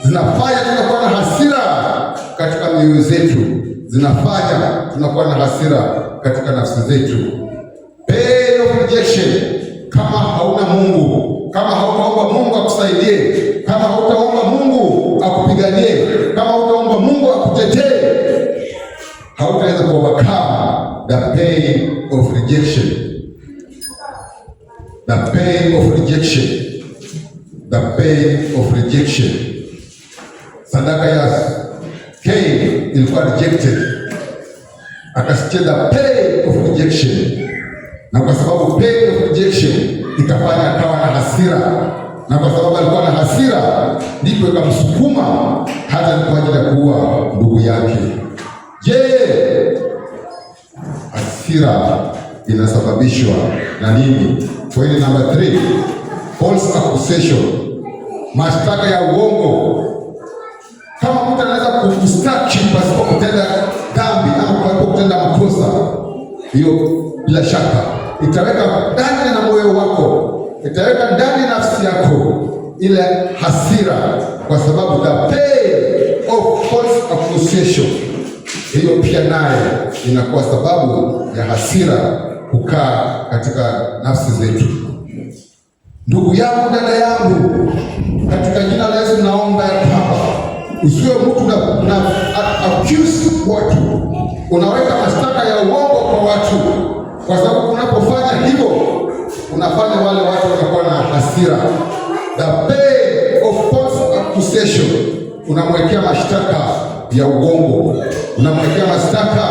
zinafanya tunakuwa na hasira katika mioyo zetu, zinafanya tunakuwa na hasira katika nafsi zetu. Pain of rejection, kama hauna Mungu, kama hautaomba Mungu akusaidie, kama hautaomba Mungu akupiganie, kama hautaomba Mungu akutetee, hautaweza kuovercome the pain of rejection. The pain of rejection. The pain of rejection. Sadaka ya Cain ilikuwa rejected, akasikia the pain of rejection, na kwa sababu pain of rejection ikafanya akawa na hasira, na kwa sababu alikuwa na hasira ndipo ikamsukuma hata kwa ajili ya kuua ndugu yake. Je, hasira inasababishwa na nini? Point number 3, false accusation, mashtaka ya uongo. Kama mtu anaweza kukustaki pasipo kutenda dhambi ama pasipo kutenda makosa, hiyo bila shaka itaweka ndani na moyo wako, itaweka ndani nafsi yako ile hasira, kwa sababu the pain of false accusation, hiyo pia naye inakuwa sababu ya hasira kukaa katika nafsi zetu. Ndugu yangu, dada yangu, katika jina la Yesu naomba ya kwamba usiwe mtu na accuse watu, unaweka mashtaka ya uongo kwa watu, kwa sababu unapofanya hivyo unafanya wale watu wanakuwa na hasira. The pain of false accusation, unamwekea mashtaka ya uongo, unamwekea mashtaka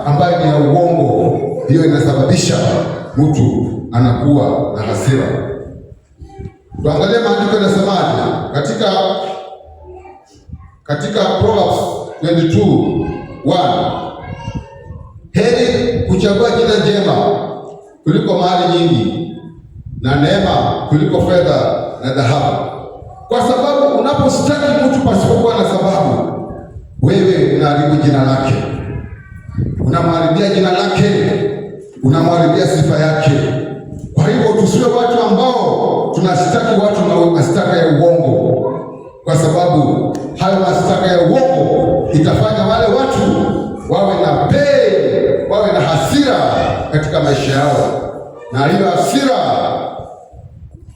ambayo ni ya uongo. Hiyo inasababisha mtu anakuwa na hasira. Tuangalie maandiko yanasemaje katika Proverbs 22:1. Heri kuchagua jina jema kuliko mali nyingi, na neema kuliko fedha na dhahabu. Kwa sababu unaposhtaki mtu pasipokuwa na sababu, wewe unaharibu jina lake, unamharibia jina lake, unamharibia sifa yake. Kwa hivyo tusiwe watu ambao tunashtaki watu na mashtaka ya uongo, kwa sababu hayo mashtaka ya uongo itafanya wale watu wawe na hasira katika maisha yao, na hiyo hasira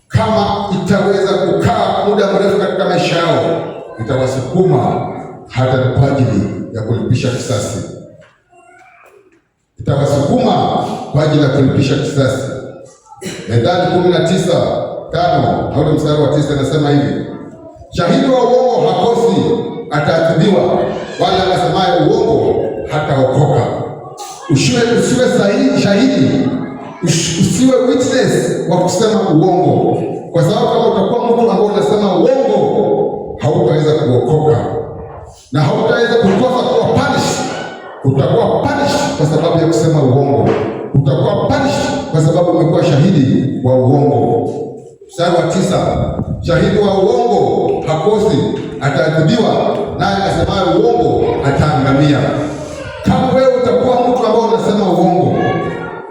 kama itaweza kukaa muda mrefu katika maisha yao, itawasukuma hata kwa ajili ya kulipisha kisasi. Itawasukuma kwa ajili ya kulipisha kisasi. Methali 19:5 na ule mstari wa 9 anasema hivi: shahidi wa uongo hakosi, ataadhibiwa, wala anasemaye uongo hataokoka. Usiwe shahidi, usiwe witness wa kusema uongo, kwa sababu kama utakuwa mtu ambaye unasema uongo, hautaweza kuokoka na hautaweza kukosa kuwa punished. Utakuwa punished kwa sababu ya kusema uongo. Utakuwa punished kwa sababu umekuwa shahidi wa uongo. Mstari wa 9, shahidi wa uongo hakosi, ataadhibiwa, naye asemaye uongo ataangamia. Kama wewe utakuwa mtu ambaye unasema uongo,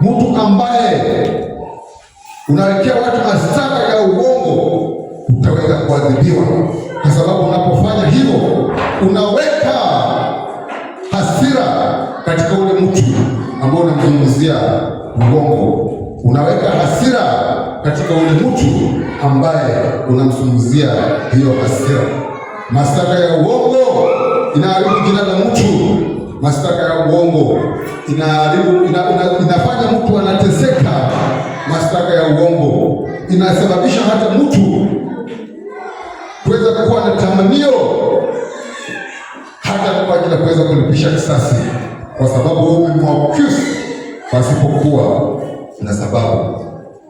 mtu ambaye unawekea watu mashtaka ya uongo, utaweza kuadhibiwa, kwa sababu unapofanya hivyo unaweka hasira katika ule mtu ambao unamzungumzia uongo. Unaweka hasira katika ule mtu ambaye unamzungumzia hiyo hasira. Mashtaka ya uongo inaharibu jina la mtu. Mashtaka ya uongo inafanya mtu anateseka. Mashtaka ya uongo inasababisha hata mtu kuweza kuwa na tamanio hata kwa ajili ya kuweza kulipisha kisasi, kwa sababu wewe umemwaccuse pasipokuwa na sababu.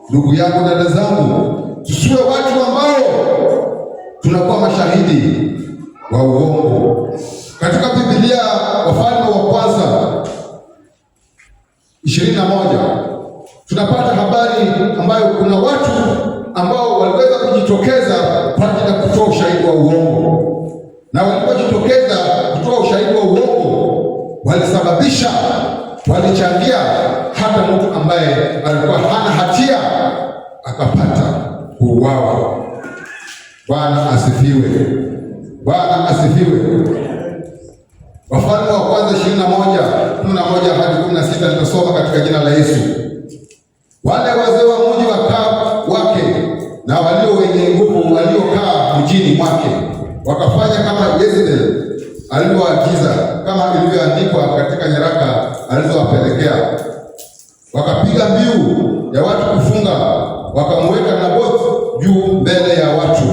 Ndugu yangu, dada zangu, tusiwe watu ambao tunakuwa mashahidi wa uongo. Katika Biblia, Wafalme wa Kwanza 21 tunapata habari ambayo kuna watu ambao waliweza kujitokeza kwa ajili ya kutoa ushahidi wa uongo, na walipojitokeza kutoa ushahidi wa uongo walichangia hata mtu ambaye alikuwa hana hatia akapata kuuawa. Bwana asifiwe! Bwana asifiwe! Wafalme wa Kwanza 21:11 hadi 16 nitasoma katika jina la Yesu. Wale wazee wa mji wake na walio wenye nguvu waliokaa mjini mwake wakafanya kama Yezebeli alivyoagiza, kama ilivyoandikwa katika nyaraka alizowapelekea. Wakapiga mbiu ya watu kufunga, wakamweka Nabothi juu mbele ya watu.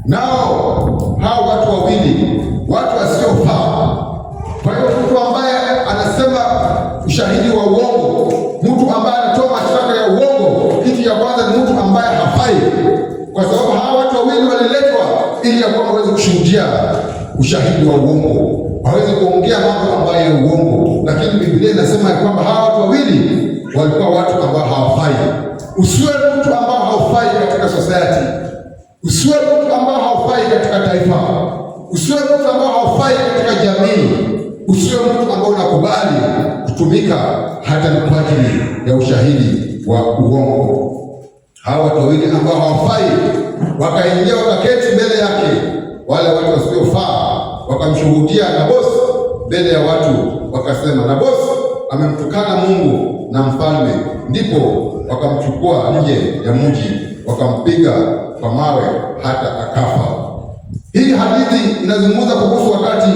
Nao hao watu wawili, watu wasiofaa. Kwa hiyo mtu ambaye anasema ushahidi wa uongo, mtu ambaye anatoa mashtaka ya uongo, kitu ya kwanza ni mtu ambaye hafai, kwa sababu hawa watu wawili waliletwa ili ya kwamba waweze kushuhudia ushahidi wa uongo, hawezi kuongea mambo ambayo ya uongo. Lakini Biblia inasema ya kwamba hawa watu wawili walikuwa watu ambao hawafai. Usiwe mtu ambao haufai katika society. Usiwe mtu ambao haufai katika taifa. Usiwe mtu ambao haufai katika jamii. Usiwe mtu ambao unakubali kutumika hata ni kwa ajili ya ushahidi wa uongo. Hawa watu wawili ambao hawafai wakaingia, wakaketi mbele yake. Wale watu wasiofaa wakamshuhudia Nabothi mbele ya watu, wakasema Nabothi amemtukana Mungu na mfalme. Ndipo wakamchukua nje ya mji, wakampiga kwa mawe hata akafa. Hii hadithi inazungumza kuhusu wakati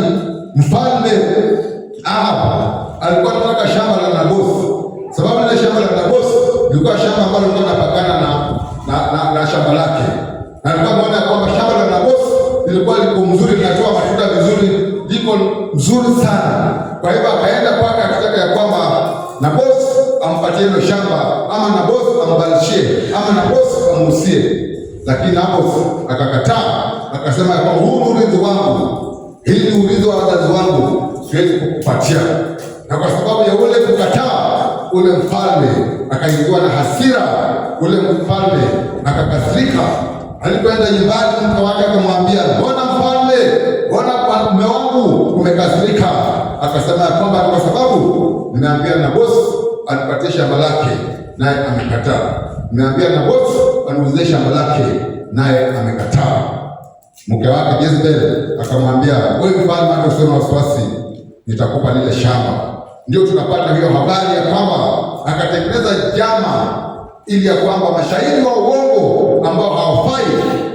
mfalme Ahab alikuwa anataka shamba la Nabothi, sababu ile shamba la Nabothi lilikuwa shamba ambalo lilikuwa linapakana na shamba lake, na alikuwa anaona kwamba shamba la Nabothi lilikuwa liko mzuri, linatoa matunda vizuri, liko mzuri sana. Kwa hivyo akaenda kwake akitaka ya kwamba Nabothi ampatie hilo shamba, ama Nabothi ambalishie, ama Nabothi amuhusie. Lakini Nabothi akakataa, akasema ya kwamba huu ni urithi wangu, hili ni urithi wa wazazi wangu, siwezi kukupatia. Na kwa sababu ya ule kukataa, ule mfalme akaingiwa na hasira. Ule mfalme akakasirika. Alipoenda nyumbani, mke wake akamwambia, mbona mfalme, mbona mume wangu umekasirika? Akasema ya kwamba kwa sababu nimeambia Nabothi anipatie shamba lake, naye amekataa. Nimeambia Nabothi aniuzie shamba lake, naye amekataa. Mke wake Jezebeli akamwambia, wewe mfalme, hata usiwe na wasiwasi, nitakupa lile shamba. Ndio tunapata hiyo habari ya kwamba akatengeneza jama ili ya kwamba mashahidi wa uongo ambao hawafai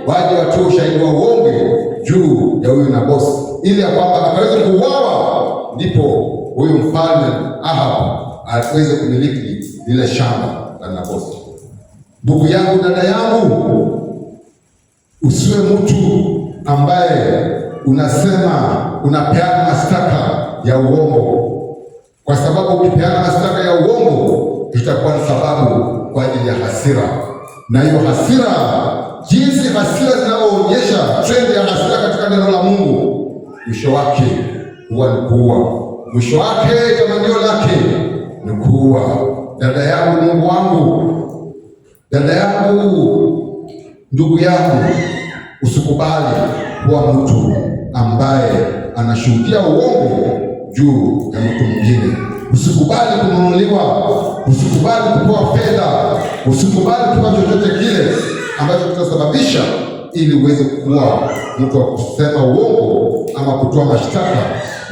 waje watoe ushahidi wa uongo juu ya huyu Nabothi, ili ya kwamba akaweze kuuawa, ndipo huyu mfalme Ahab aweze kumiliki lile shamba la Nabothi. Ndugu yangu, dada yangu, usiwe mtu ambaye unasema unapeana mashtaka ya uongo, kwa sababu ukipeana mashtaka ya uongo itakuwa ni sababu kwa ajili ya hasira, na hiyo hasira, jinsi hasira zinavyoonyesha trend ya hasira katika neno la Mungu, mwisho wake huwa ni kuua. Mwisho wake, tamanio lake ni kuua. Dada yangu, Mungu wangu, dada yangu, ndugu yangu, usikubali kuwa mtu ambaye anashuhudia uongo juu ya mtu mwingine. Usikubali kununuliwa, usikubali kupewa fedha, usikubali kupewa chochote kile ambacho kitasababisha ili uweze kuwa mtu wa kusema uongo ama kutoa mashtaka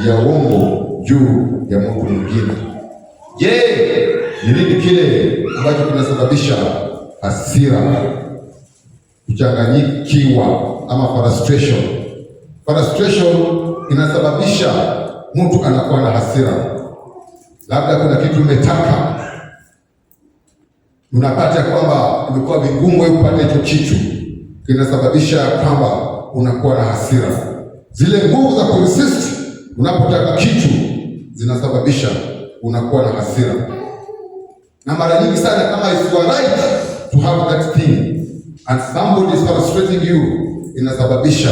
ya uongo juu ya mtu mwingine. Je, ni nini kile ambacho kinasababisha hasira? Kuchanganyikiwa ama frustration. Frustration inasababisha mtu anakuwa na hasira. Labda kuna kitu umetaka, unapata kwamba imekuwa vigumu wewe kupata hicho kitu, kinasababisha kwamba unakuwa na hasira. Zile nguvu za kuresist unapotaka kitu zinasababisha unakuwa na hasira, na mara nyingi sana, kama it's your right to have that thing and somebody is frustrating you, inasababisha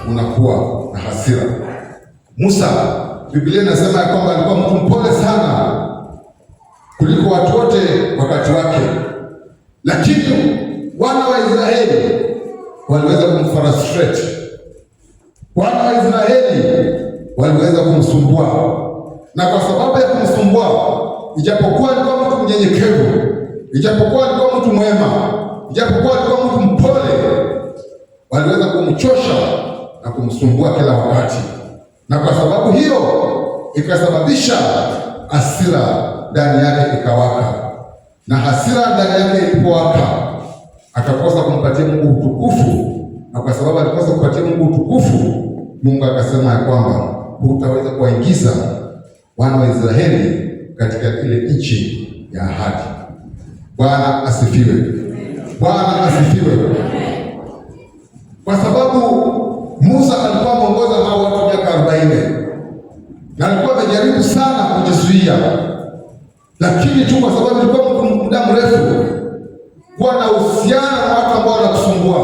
unakuwa na hasira. Musa, Biblia inasema ya kwamba alikuwa mtu mpole sana kuliko watu wote wakati wake, lakini wana wa Israeli waliweza kumfrustrate. Wana wa Israeli waliweza kumsumbua, na kwa sababu ya kumsumbua, ijapokuwa alikuwa mtu mnyenyekevu, ijapokuwa alikuwa mtu mwema, ijapokuwa alikuwa mtu mpole, waliweza kumchosha na kumsumbua kila wakati, na kwa sababu hiyo ikasababisha hasira ndani yake ikawaka, na hasira ndani yake ilipowaka akakosa kumpatia Mungu utukufu, na kwa sababu alikosa kumpatia Mungu utukufu, Mungu akasema ya kwamba hutaweza kuwaingiza wana wa Israeli katika ile nchi ya ahadi. Bwana asifiwe. Bwana asifiwe. Kwa sababu Musa alikuwa ameongoza hao watu miaka 40 na alikuwa amejaribu sana kujizuia, lakini tu kwa sababu ilikuwa muda mrefu kuwa na uhusiano na watu ambao wanakusumbua,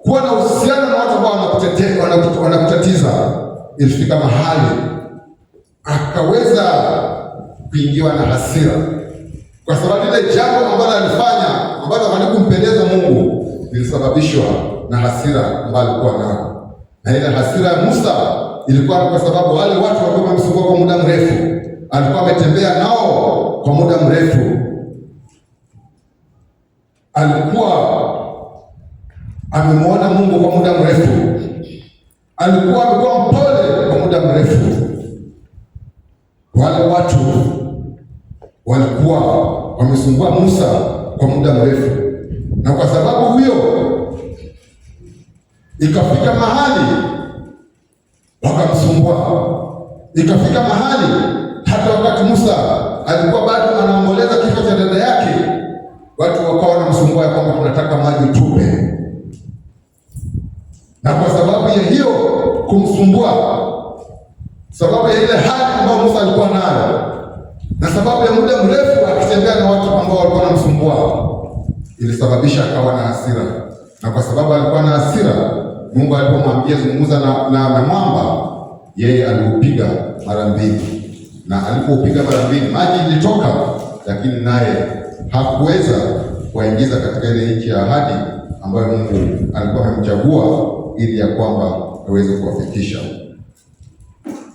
kuwa na uhusiano na watu ambao wanakutatiza, ilifika mahali akaweza kuingiwa na hasira, kwa sababu ile jambo ambalo alifanya ambalo halikumpendeza Mungu lilisababishwa na hasira ambayo alikuwa nayo. Na ile hasira ya Musa ilikuwa kwa sababu wale watu walikuwa wamemsumbua kwa muda mrefu, alikuwa ametembea nao kwa muda mrefu, alikuwa amemwona Mungu kwa muda mrefu, alikuwa amekuwa mpole kwa muda mrefu. Wale watu walikuwa wamesumbua Musa kwa muda mrefu, na kwa sababu hiyo ikafika mahali wakamsumbua, ikafika mahali hata wakati Musa alikuwa bado anaomboleza kifo cha dada yake, watu wakawa wanamsumbua ya kwamba tunataka maji tupe. Na kwa sababu ya hiyo kumsumbua, sababu ya ile hali ambayo Musa alikuwa nayo, na sababu ya muda mrefu akitembea na watu ambao walikuwa wanamsumbua, ilisababisha akawa na hasira. Na kwa sababu alikuwa na hasira, Mungu alipomwambia zungumza na mwamba, yeye aliupiga mara 2, na alipoupiga mara 2 maji ilitoka, lakini naye hakuweza kuwaingiza katika ile nchi ya ahadi ambayo Mungu alikuwa amemchagua ili ya kwamba aweze kuwafikisha.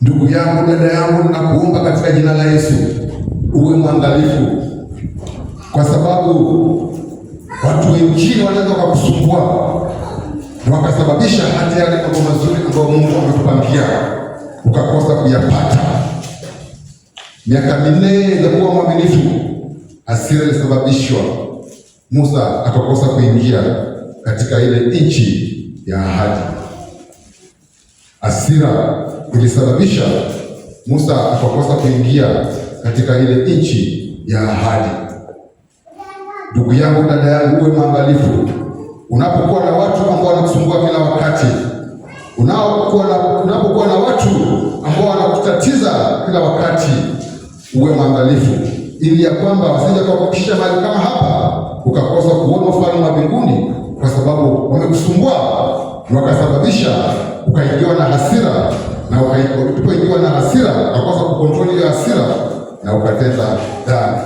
Ndugu yangu, dada yangu, nakuomba katika jina la Yesu uwe mwangalifu, kwa sababu watu wengine wanaweza kukusumbua na wakasababisha hata yale mambo mazuri ambayo Mungu amekupangia ukakosa kuyapata. Miaka 4 ya kuwa mwaminifu, hasira ilisababishwa Musa akakosa kuingia katika ile nchi ya ahadi. Hasira ilisababisha Musa akakosa kuingia katika ile nchi ya ahadi. Ndugu yangu, dada yangu, uwe mwangalifu unapokuwa na watu ambao wanakusumbua kila wakati, unapokuwa na watu ambao wanakutatiza kila wakati. Uwe mwangalifu ili ya kwamba wasije kukufikisha mahali kama hapa ukakosa kuona ufalme wa mbinguni, kwa sababu wamekusumbua na wakasababisha ukaingiwa na hasira, na ulipoingiwa na hasira ukakosa kukontroli ile hasira na ukatenda dhambi.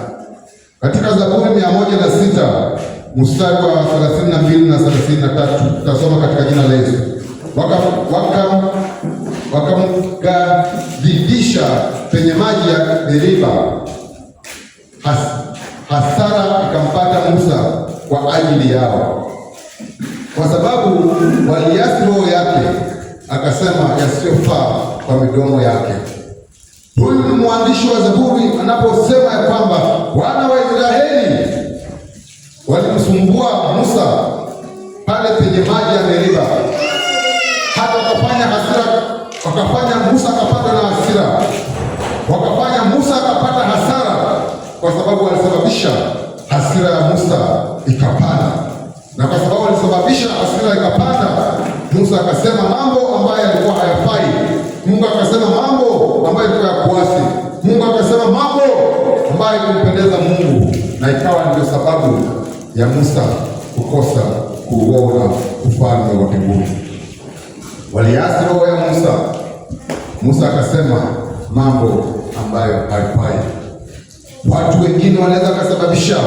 Katika Zaburi 106 mstari wa 32 na 33 tutasoma katika jina la Yesu. Wakamgadhibisha penye maji ya Meriba, hasara ikampata Musa kwa ajili yao, kwa sababu waliasi roho yake, akasema yasiyofaa kwa midomo yake. Huyu ni mwandishi wa Zaburi anaposema ya kwamba wana wa Israeli walimsumbua Musa pale penye maji ya Meriba, hata wakafanya hasira, wakafanya Musa akapata na hasira, wakafanya Musa akapata hasara, kwa sababu walisababisha hasira ya Musa ikapanda. Na kwa sababu walisababisha hasira ikapanda, Musa akasema mambo ambayo yalikuwa hayafai. Mungu akasema mambo ambayo yalikuwa ya kuasi. Mungu akasema mambo ambayo kumpendeza Mungu, na ikawa ndio sababu ya Musa kukosa kuona ufalme wa mbinguni. Waliasi roho ya Musa. Musa akasema mambo ambayo hayafai. Watu wengine wanaweza kusababisha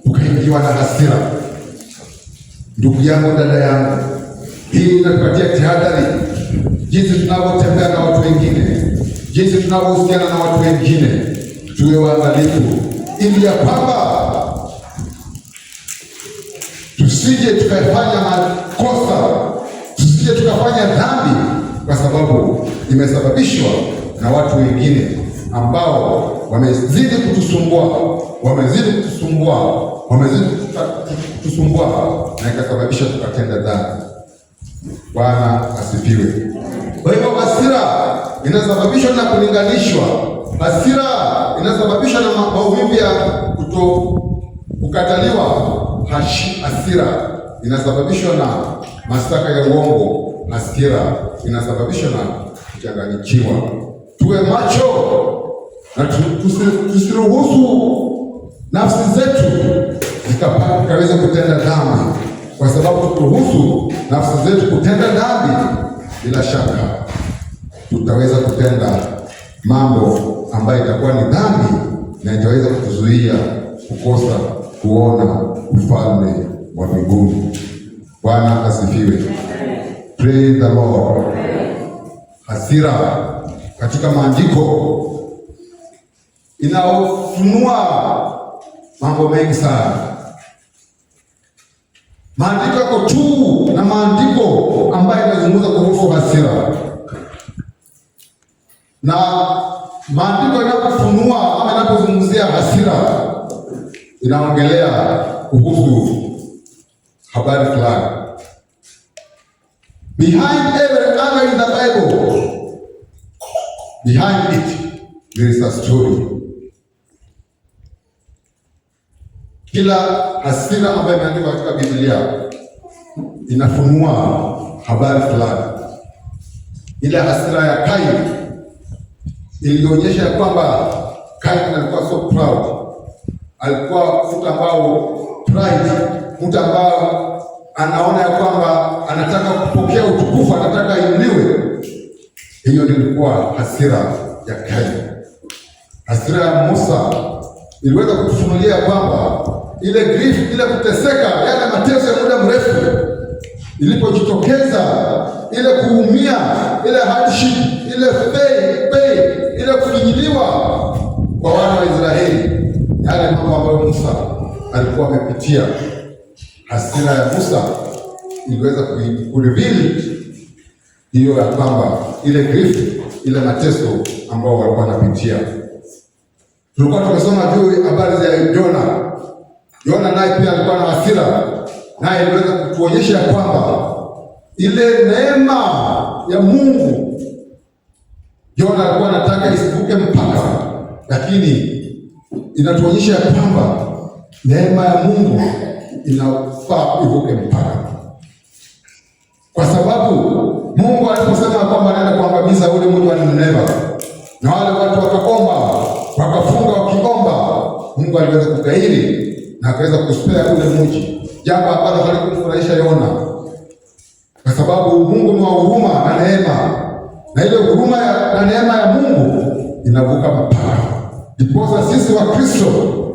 ukaingiwa na hasira. Ndugu yangu, dada yangu, hii inatupatia tahadhari jinsi tunavyotembea na watu wengine, jinsi tunavyohusiana na watu wengine. Tuwe waangalifu ili ya kwamba tusije tukafanya makosa, tusije tukafanya dhambi, kwa sababu imesababishwa na watu wengine ambao wamezidi kutusumbua na ikasababisha tukatenda dhambi. Bwana asifiwe. Kwa hivyo hasira inasababishwa na kulinganishwa. Hasira inasababishwa na maumivu ya kukataliwa. Hasira inasababishwa na mashtaka ya uongo. Hasira inasababishwa na kuchanganyikiwa. Tuwe macho na tusiruhusu nafsi zetu zikaweza kutenda dhambi, kwa sababu tukiruhusu nafsi zetu kutenda dhambi, bila shaka tutaweza kutenda mambo ambayo itakuwa ni dhambi na itaweza kutuzuia kukosa kuona ufalme wa mbinguni. Bwana asifiwe. Praise the Lord. Hasira katika maandiko inaofunua mambo mengi sana. Maandiko yako tu na maandiko ambayo yanazungumza kuhusu hasira, na maandiko yanapofunua ama yanapozungumzia hasira inaongelea kuhusu habari fulani. Behind every anger in the Bible, behind it there is a story. Kila hasira ambayo imeandikwa katika Biblia inafunua habari fulani. Ile hasira ya Kaini ilionyesha kwamba Kaini alikuwa so proud, alikuwa mtu ambao pride, mtu ambao anaona ya kwamba anataka kupokea utukufu, anataka inuliwe. Hiyo ilikuwa hasira ya Kaini. Hasira ya Musa iliweza kutufunulia kwamba ile grief, ile kuteseka, yale mateso ya muda mrefu ilipojitokeza, ile kuumia, ile hardship, ile pain, ile kufinyiliwa kwa wana wa Israeli, yale mambo ambayo Musa alikuwa amepitia. Hasira ya Musa iliweza kureveal hiyo ya kwamba ile grief, ile mateso ambao walikuwa wanapitia. Tulikuwa tumesoma juu habari za Yona. Yona naye pia alikuwa na hasira, naye iliweza kutuonyesha ya kwamba ile neema ya Mungu, Yona alikuwa anataka isivuke mpaka, lakini inatuonyesha ya kwamba neema ya Mungu inafaa ivuke mpaka, kwa sababu Mungu aliposema kwamba anaenda kuangamiza ule mji wa Nineva na wale watu wakaomba, wakafunga wakiomba, Mungu aliweza kugairi na akaweza kuspea ule mji, jambo ambalo halikumfurahisha Yona, kwa sababu Mungu ni wa huruma na neema, na ile huruma na neema ya Mungu inavuka mpaka. Ndiposa sisi wa Kristo,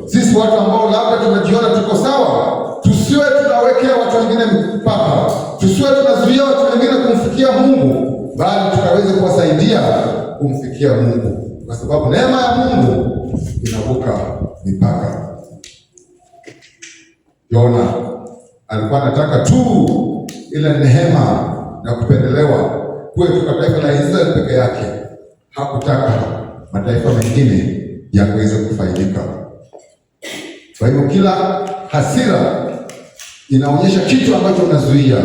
sisi watu ambao labda tunajiona tuko sawa, tusiwe tunawekea watu wengine mpaka, tusiwe tunazuia watu wengine kumfikia Mungu, bali tukaweze kuwasaidia kumfikia Mungu, kwa sababu neema ya Mungu inavuka mipaka. Yona alikuwa anataka tu ile neema na kupendelewa kwetu kwa taifa la Israeli peke yake. Hakutaka mataifa mengine yaweze kufaidika. Kwa hivyo kila hasira inaonyesha kitu ambacho unazuia,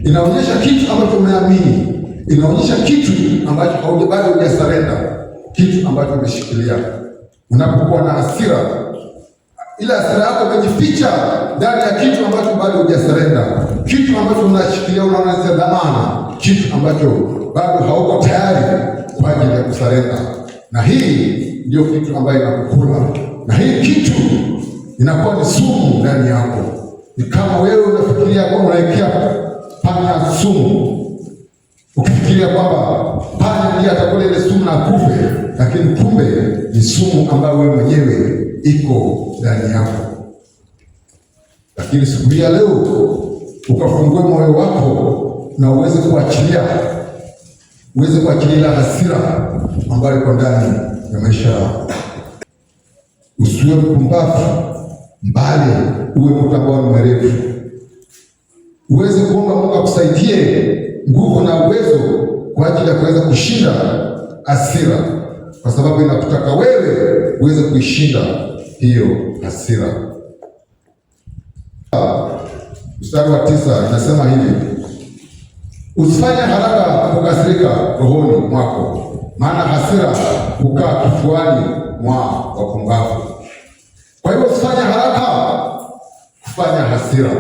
inaonyesha kitu ambacho umeamini, inaonyesha kitu ambacho bado hujasarenda, kitu ambacho umeshikilia. Unapokuwa na hasira, ile hasira yako imejificha ndani ya kitu ambacho bado hujasarenda, kitu ambacho unashikilia, unaona ni dhamana, kitu ambacho bado hauko tayari kwa ajili ya kusarenda. Na hii ndio kitu ambayo inakukula, na hii kitu inakuwa ni sumu ndani yako. Ni kama wewe unafikiria kwamba unaekea panya sumu, ukifikiria kwamba panya ndiye atakula ile sumu na kufe, lakini kumbe ni sumu ambayo wewe mwenyewe iko ndani yako. Lakini siku ya leo ukafungue moyo wako na uweze kuachilia hasira ambayo iko ndani ya maisha yako. Usiwe mpumbavu, mbali uwe mtu ambao ni mwerevu. Uweze kuomba Mungu akusaidie nguvu na uwezo kwa ajili ya kuweza kushinda hasira, kwa sababu inakutaka wewe uweze kuishinda hiyo hasira. Mstari wa 9 inasema hivi: usifanye haraka kukasirika rohoni mwako, maana hasira hukaa kifuani mwa wapumbavu. Kwa hiyo usifanye haraka kufanya hasira.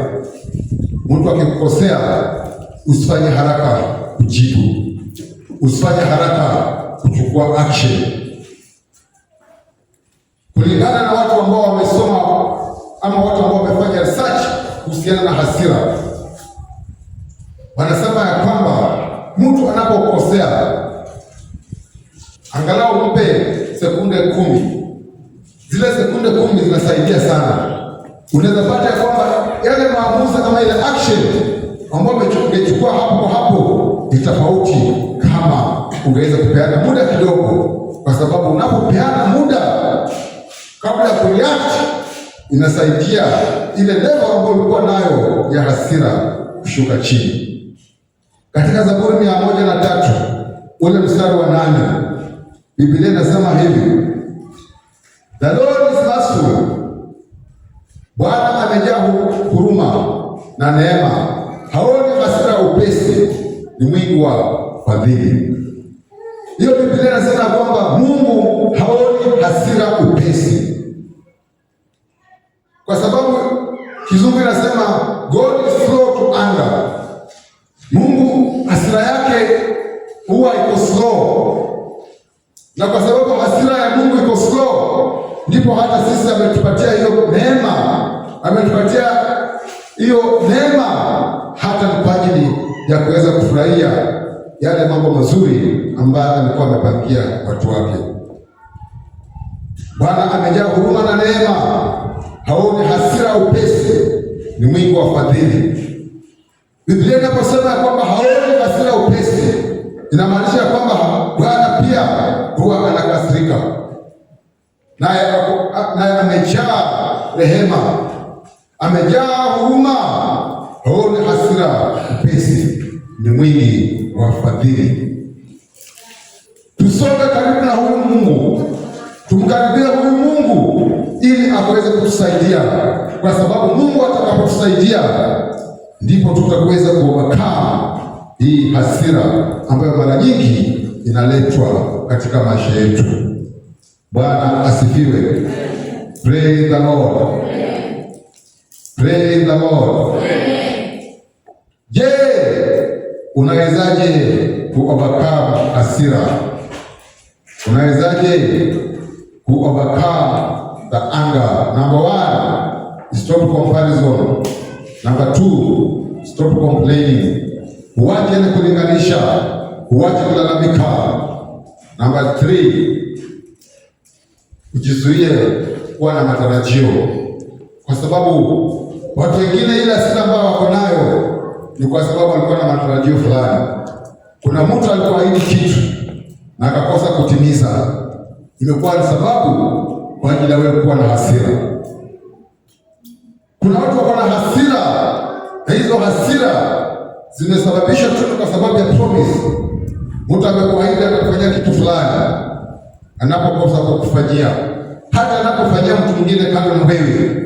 Mtu akikukosea, usifanye haraka kujibu, usifanye haraka kuchukua action. Kulingana na watu ambao wamesoma ama watu ambao wamefanya research kuhusiana na hasira, wanasema ya kwamba mtu anapokosea, angalau mpe sekunde 10. Zile sekunde 10 zinasaidia sana. Unaweza pata ya kwamba yale maamuzi kama ile action ambayo ungechukua hapo ni tofauti kama ungeweza kupeana muda kidogo, kwa sababu unapopeana muda kabla ya kureact, inasaidia ile level ambayo ulikuwa nayo ya hasira kushuka chini. Katika Zaburi 103 ule mstari wa 8, Biblia inasema hivi: The Lord is merciful, Bwana amejaa huruma na neema, haoni hasira upesi, ni mwingi wa fadhili. Hiyo Biblia inasema kwamba Mungu haoni hasira upesi, kwa sababu Kizungu inasema God is slow to anger. Mungu hasira yake huwa iko slow, na kwa sababu hasira ya Mungu iko slow, ndipo hata sisi ametupatia hiyo neema hata kwa ajili ya kuweza kufurahia yale mambo mazuri ambayo alikuwa amepangia watu wake. Bwana amejaa huruma na neema, haoni hasira upesi, ni mwingi wa fadhili. Biblia inaposema kwamba haoni hasira upesi, inamaanisha kwamba Bwana pia huwa anakasirika, naye amejaa rehema, amejaa huruma, haoni hasira upesi, ni mwingi wa fadhili. Tusonge karibu na huyu Mungu, tumkaribie huyu Mungu ili aweze kutusaidia kwa sababu Mungu atakapotusaidia ndipo tutaweza kuovercome hii hasira ambayo mara nyingi inaletwa katika maisha yetu. Bwana asifiwe. Praise the Lord. Praise the Lord. Je, unawezaje kuovercome hasira? Unawezaje kuovercome the anger? Number 1, stop comparison. Number 2, stop complaining. Uache na kulinganisha, uache kulalamika. Number 3, ujizuie kuwa na matarajio, kwa sababu watu wengine ile hasira ambayo wako nayo ni kwa sababu walikuwa na matarajio fulani. Kuna mtu alikuahidi kitu na akakosa kutimiza, imekuwa ni sababu kwa ajili ya wewe kuwa na hasira. Kuna watu wako na hasira na hizo hasira zimesababishwa tu kwa sababu ya promise. Mtu amekuahidi atakufanyia kitu fulani, anapokosa kukufanyia, hata anapofanyia mtu mwingine kando na wewe,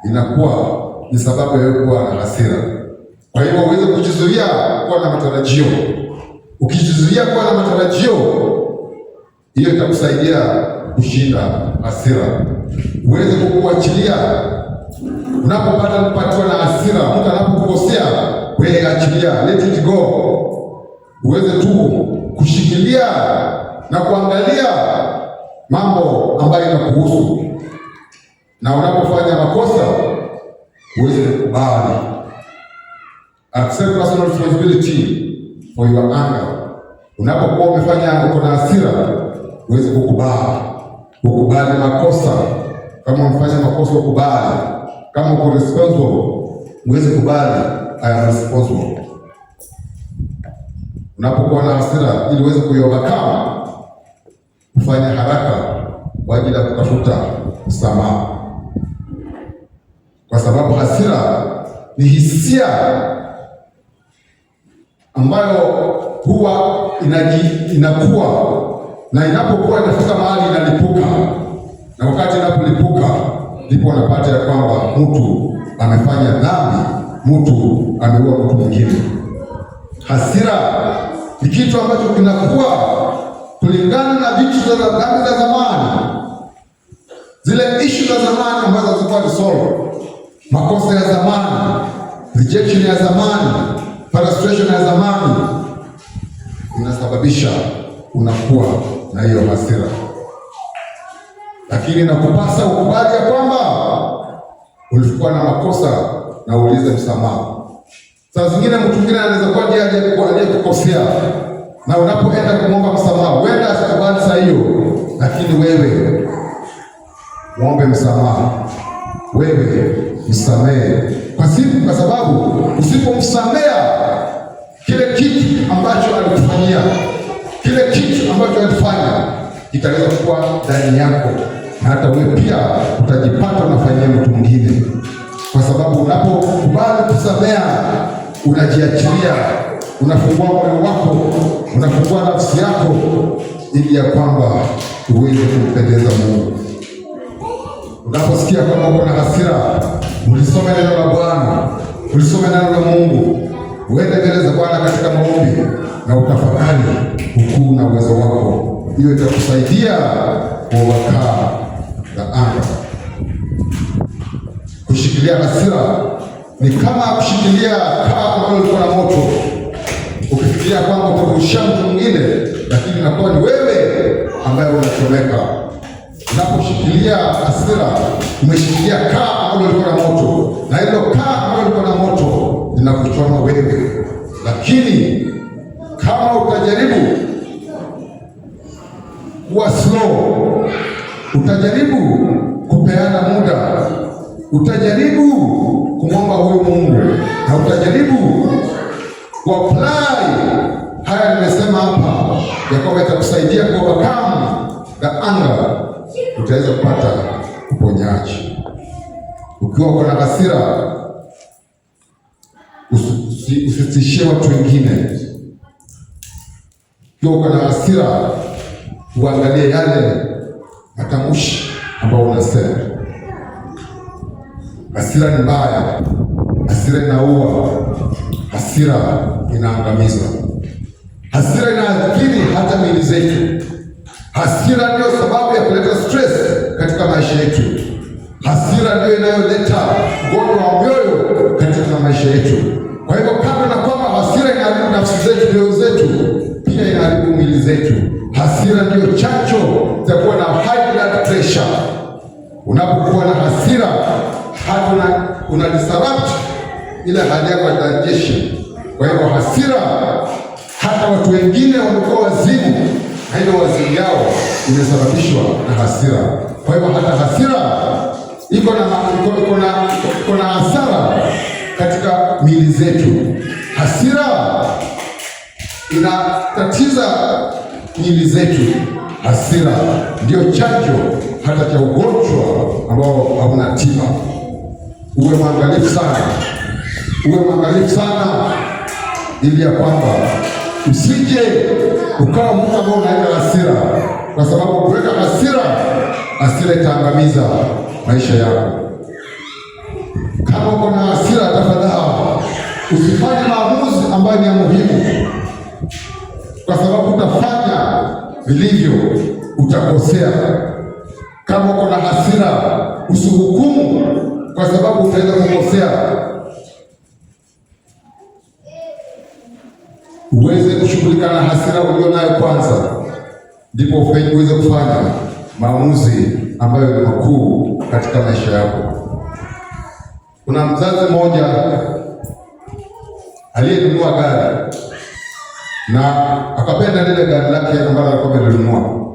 inakuwa ni sababu ya wewe kuwa na hasira. Kwa hiyo uweze kujizuia kuwa na matarajio. Ukijizuia kuwa na matarajio, hiyo itakusaidia kushinda hasira. Uweze kukuachilia. Unapopata kupatiwa na hasira, mtu anapokukosea, wewe achilia, let it go. Uweze tu kushikilia na kuangalia mambo ambayo yanakuhusu, na unapofanya makosa uweze kukubali. Accept personal responsibility for your anger. Unapokuwa umefanya uko na hasira, uweze kukubali makosa. Kama umefanya makosa ukubali. Kama uko responsible, uweze kubali, I am responsible. Unapokuwa na hasira, ili uweze kuiovercome, ufanye haraka kwa ajili ya kutafuta msamaha, kwa sababu hasira ni hisia ambayo huwa inakuwa na inapokuwa inafika mahali inalipuka, na wakati inapolipuka ndipo unapata ya kwamba mtu amefanya dhambi, mtu ameua mtu mwingine. Hasira ni kitu ambacho kinakuwa kulingana na vitu za dhambi za zamani, zile issue za zamani ambazo zilikuwa resolve, makosa ya zamani, rejection ya zamani, frustration ya zamani, inasababisha unakuwa na hiyo hasira. Lakini nakupasa ukubali ya kwamba ulikuwa na makosa na uulize msamaha. Saa zingine mtu mwingine anaweza kuwa ndiye aliyekukosea, na unapoenda kumwomba msamaha, wenda asikubali saa hiyo, lakini wewe muombe msamaha, wewe msamehe, kwa sababu usipomsamea kile kitu ambacho alikufanyia, kile kitu ambacho alifanya kitaweza kuwa ndani yako, na hata wewe pia utajipata unafanyia mtu mwingine, kwa sababu unapokubali kusamea, unajiachilia, unafungua moyo wako, unafungua nafsi yako, ili ya kwamba uweze kumpendeza Mungu. Unaposikia kwamba uko na hasira, ulisome neno la Bwana, ulisome neno la Mungu, uende mbele za Bwana katika maombi na utafakari ukuu na uwezo wako. Hiyo itakusaidia kuovercome the anger. Kushikilia hasira ni kama kushikilia kaa ambalo liko na moto. Ukifikiria kwamba utakusha mtu mwingine, lakini inakuwa ni wewe ambaye unachomeka. Unaposhikilia hasira, umeshikilia kaa ambalo liko na moto, na hilo kaa ambalo liko na moto linakuchoma wewe. Lakini kama utajaribu kuwa slow, utajaribu kupeana muda, utajaribu kumwomba huyu Mungu, na utajaribu kuapply haya nimesema hapa, ya kwamba itakusaidia kuovercome the anger, utaweza kupata uponyaji. Ukiwa uko na hasira, usitishie watu wengine. Ukiwa uko na hasira, uangalie yale matamshi ambayo unasema. Hasira ni mbaya, hasira inaua, hasira inaangamiza, hasira inaathiri hata miili zetu. Hasira ndio sababu ya kuleta stress katika maisha yetu. Hasira ndio inayoleta ugonjwa wa moyo katika maisha yetu. Kwa hivyo, kando na kwamba hasira inaharibu nafsi zetu, mioyo zetu, pia inaharibu miili zetu. Hasira ndio chanzo cha kuwa na high blood pressure. Unapokuwa na hasira, hata una disrupt ile hali yako ya digestion. Kwa hivyo hasira, hata watu wengine wamekuwa wazimu, na hiyo wazimu yao imesababishwa na hasira. Kwa hivyo hata hasira iko na hasara katika miili zetu. Hasira inatatiza miili zetu. Hasira ndio chanzo hata cha ugonjwa ambao hauna tiba. Uwe mwangalifu sana, ili ya kwamba usije ukawa mtu ambao unaweka hasira, kwa sababu kuweka hasira itaangamiza maisha yako. Kama uko na hasira, tafadhali usifanye maamuzi ambayo ni ya muhimu, kwa sababu utafanya vilivyo, utakosea. Kama uko na hasira, usihukumu, kwa sababu utaweza kukosea. Uweze kushughulika na hasira ulionayo kwanza, ndipo uweze kufanya maamuzi ambayo ni makuu katika maisha yako. Kuna mzazi mmoja aliyenunua gari na akapenda lile gari lake ambalo alikuwa amenunua.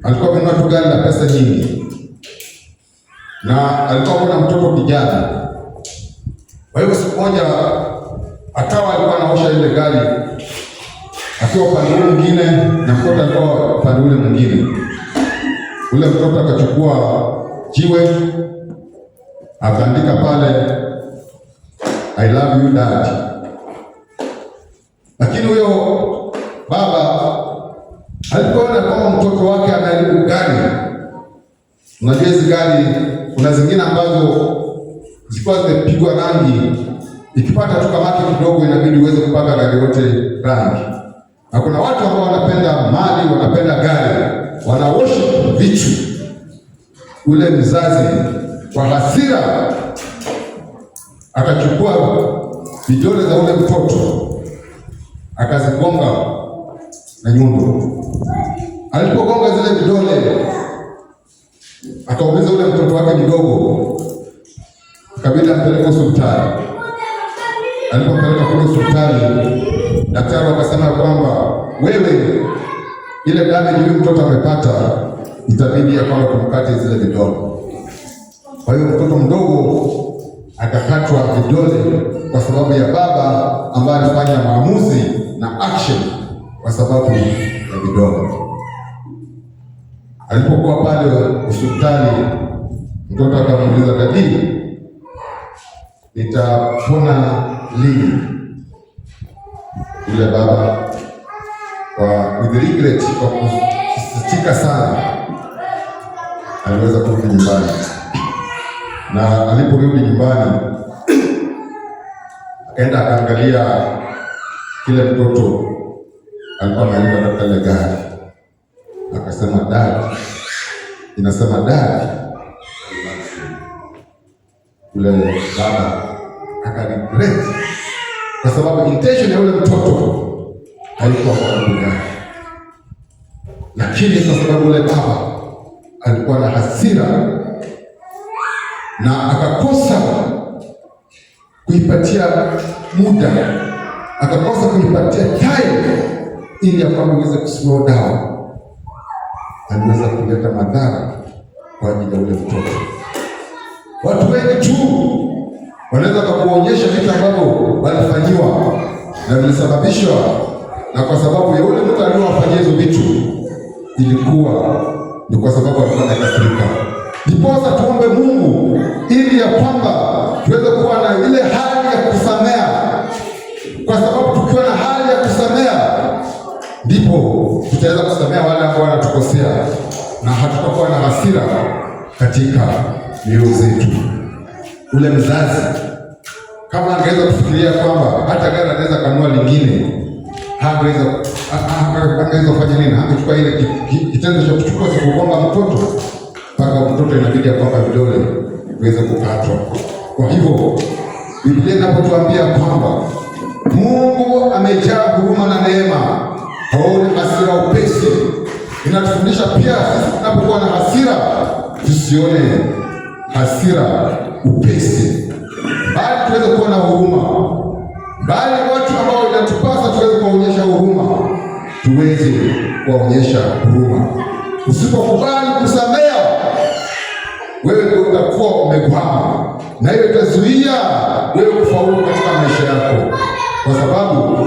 Alikuwa amenunua tu gari la pesa nyingi, na alikuwa na mtoto kijana. Kwa hiyo siku moja akawa alikuwa anaosha ile gari akiwa upande ule mwingine na mtoto alikuwa upande ule mwingine. Ule mtoto akachukua jiwe akaandika pale, I love you dad. Lakini huyo baba alipoona kama mtoto wake anaharibu gari, unajua hizi gari kuna zingine ambazo zilikuwa zimepigwa rangi, ikipata tu kamati kidogo inabidi uweze kupaka gari yote rangi. Na kuna watu ambao wanapenda mali, wanapenda gari, wanaosha vitu. Ule mzazi kwa hasira akachukua vidole za ule mtoto akazigonga na nyundo. Alipogonga zile vidole, akaumiza ule mtoto wake mdogo, akabidi ampeleke hospitali. Alipompeleka kule hospitali, daktari akasema kwamba wewe, ile damage yule mtoto amepata, itabidi ya kwamba tumkate zile vidole. Kwa hiyo mtoto mdogo akakatwa vidole kwa sababu ya baba ambaye alifanya maamuzi na action kwa sababu ya vidole. Alipokuwa pale hospitali, mtoto akamuuliza, dadi, nitapona lini? Yule baba with regret, kwa kusikitika sana, aliweza kurudi nyumbani. Na aliporudi nyumbani, akaenda akaangalia kile mtoto alikuwa analinda katika ile gari. Akasema, dad, inasema dad. Ule baba akaregret, kwa sababu intention ya ule mtoto haikuwa kwa gari, lakini kwa sababu ule baba alikuwa na hasira na akakosa kuipatia muda, akakosa kuipatia time ili ya kwamba iweze kuslow down, aliweza kuleta madhara kwa ajili ya ule mtoto. Watu wengi tu wanaweza kukuonyesha vitu ambavyo walifanyiwa na vilisababishwa na kwa sababu ya ule mtu aliyowafanyia hizo vitu, ilikuwa ni kwa sababu alikuwa anakasirika. Ndiposa tuombe Mungu ili ya kwamba tuweze kuwa na ile hali ya kusamea, kwa sababu tukiwa na hali ya kusamea ndipo tutaweza kusamea wale ambao wanatukosea na hatutakuwa na hasira katika mioyo zetu. ule mzazi kama angeweza kufikiria kwamba hata gari anaweza kanua lingine, angeweza kufanya nini? Angechukua ile kitendo cha kuchukua cha kugonga mtoto mpaka mtoto inabidi kwamba vidole viweze kukatwa. Kwa hivyo Biblia inapotuambia kwamba Mungu amejaa huruma na neema, haoni hasira upesi, inatufundisha pia sisi tunapokuwa na hasira tusione hasira upesi, bali tuweze kuwa na huruma, bali watu ambao inatupasa tuweze kuwaonyesha huruma, tuweze kuwaonyesha huruma. Usipokubali kusamea, wewe ndio utakuwa umekwama, na hiyo itazuia wewe kufaulu katika maisha yako, kwa sababu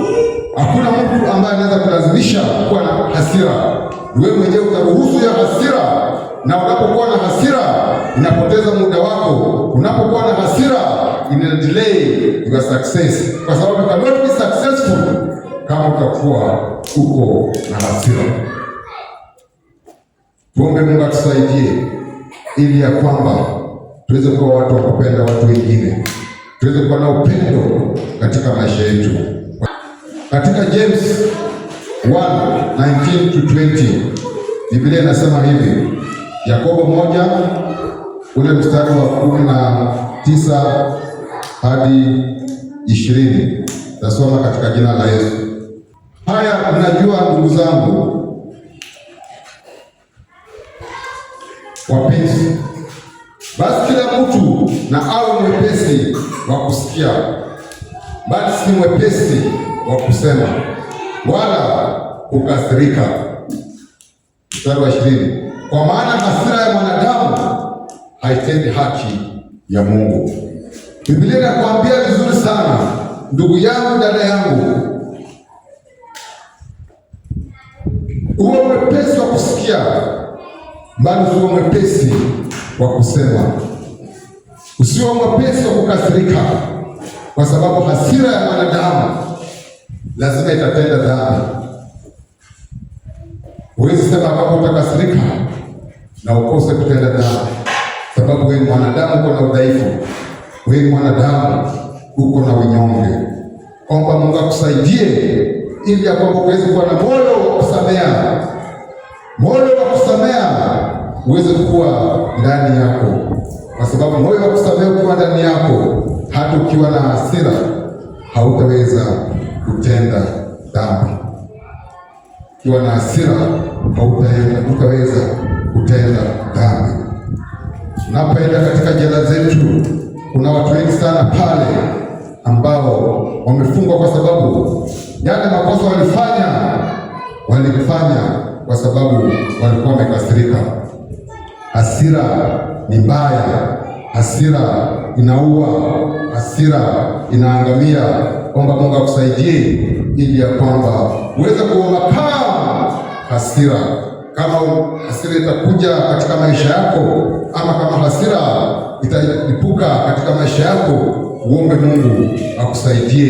hakuna mtu ambaye anaweza kulazimisha kuwa na hasira. Wewe mwenyewe utaruhusu ya hasira, na unapokuwa na hasira inapoteza muda wako. Unapokuwa na hasira ina delay your success, kwa sababu you cannot be successful kama utakuwa uko na hasira. Tuombe Mungu atusaidie ili ya kwamba tuweze kuwa watu wa kupenda watu wengine, tuweze kuwa na upendo katika maisha yetu. Katika James 1:19-20 Biblia inasema hivi, Yakobo 1 ule mstari wa 19 hadi 20, tasoma katika jina la Yesu. Haya mnajua ndugu zangu wapenzi, basi kila mtu na awe mwepesi wa kusikia, bali si mwepesi wa kusema wala kukasirika. Mstari wa 20, kwa maana hasira ya mwanadamu haitendi haki ya Mungu. Biblia inakuambia vizuri sana, ndugu yangu, dada yangu, uwe mwepesi wa kusikia, bali usiwe mwepesi wa kusema. Usiwe mwepesi wa kukasirika, kwa sababu hasira ya mwanadamu lazima itatenda dhambi. Huwezi sema kama utakasirika na ukose kutenda dhambi, sababu wewe ni mwanadamu, uko na udhaifu. Wewe ni mwanadamu, uko na unyonge. Omba Mungu akusaidie ili ya kwamba uweze kuwa na moyo wa kusamea, moyo wa kusamea uweze kuwa ndani yako, kwa sababu moyo wa kusamea ukiwa ndani yako, hata ukiwa na hasira hautaweza kutenda dhambi. Ukiwa na hasira hautaweza kutenda dhambi. Unapoenda katika jela zetu, kuna watu wengi sana pale ambao wamefungwa kwa sababu yale makosa walifanya kwa sababu walikuwa wamekasirika. Hasira ni mbaya, hasira inaua, hasira inaangamia. Omba Mungu akusaidie ili ya kwamba uweze kuovercome hasira. Kama hasira itakuja katika maisha yako, ama kama hasira italipuka katika maisha yako, uombe Mungu akusaidie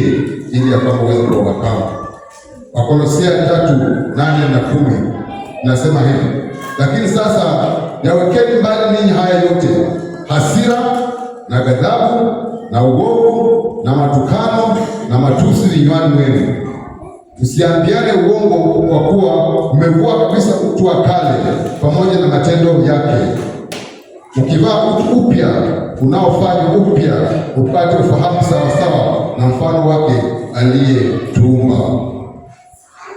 ili ya kwamba uweze kuovercome. Wakolosai 3:8-10 nasema hivi, lakini sasa yawekeni mbali ninyi haya yote, hasira na ghadhabu na uovu na matukano na matusi vinywani mwenu. Msiambiane uongo, kwa kuwa mmevua kabisa utu wa kale pamoja na matendo yake, ukivaa utu upya unaofanywa upya upate ufahamu sawasawa na mfano wake aliyetuumba.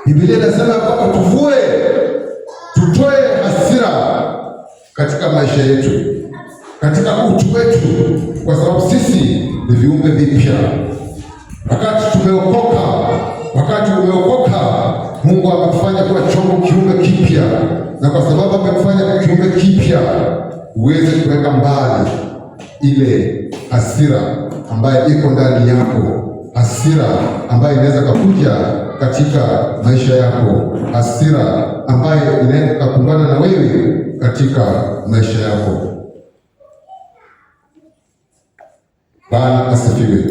Biblia inasema kwamba tutoe hasira katika maisha yetu, katika utu wetu, kwa sababu sisi ni viumbe vipya. Wakati umeokoka, Mungu amekufanya kuwa kiumbe kipya, na kwa sababu amekufanya kiumbe kipya, uweze kuweka mbali ile hasira ambayo iko ndani yako, hasira ambayo inaweza kukuja katika maisha yako, hasira ambayo inaweza kukumbana na wewe katika maisha yako. Bwana asifiwe.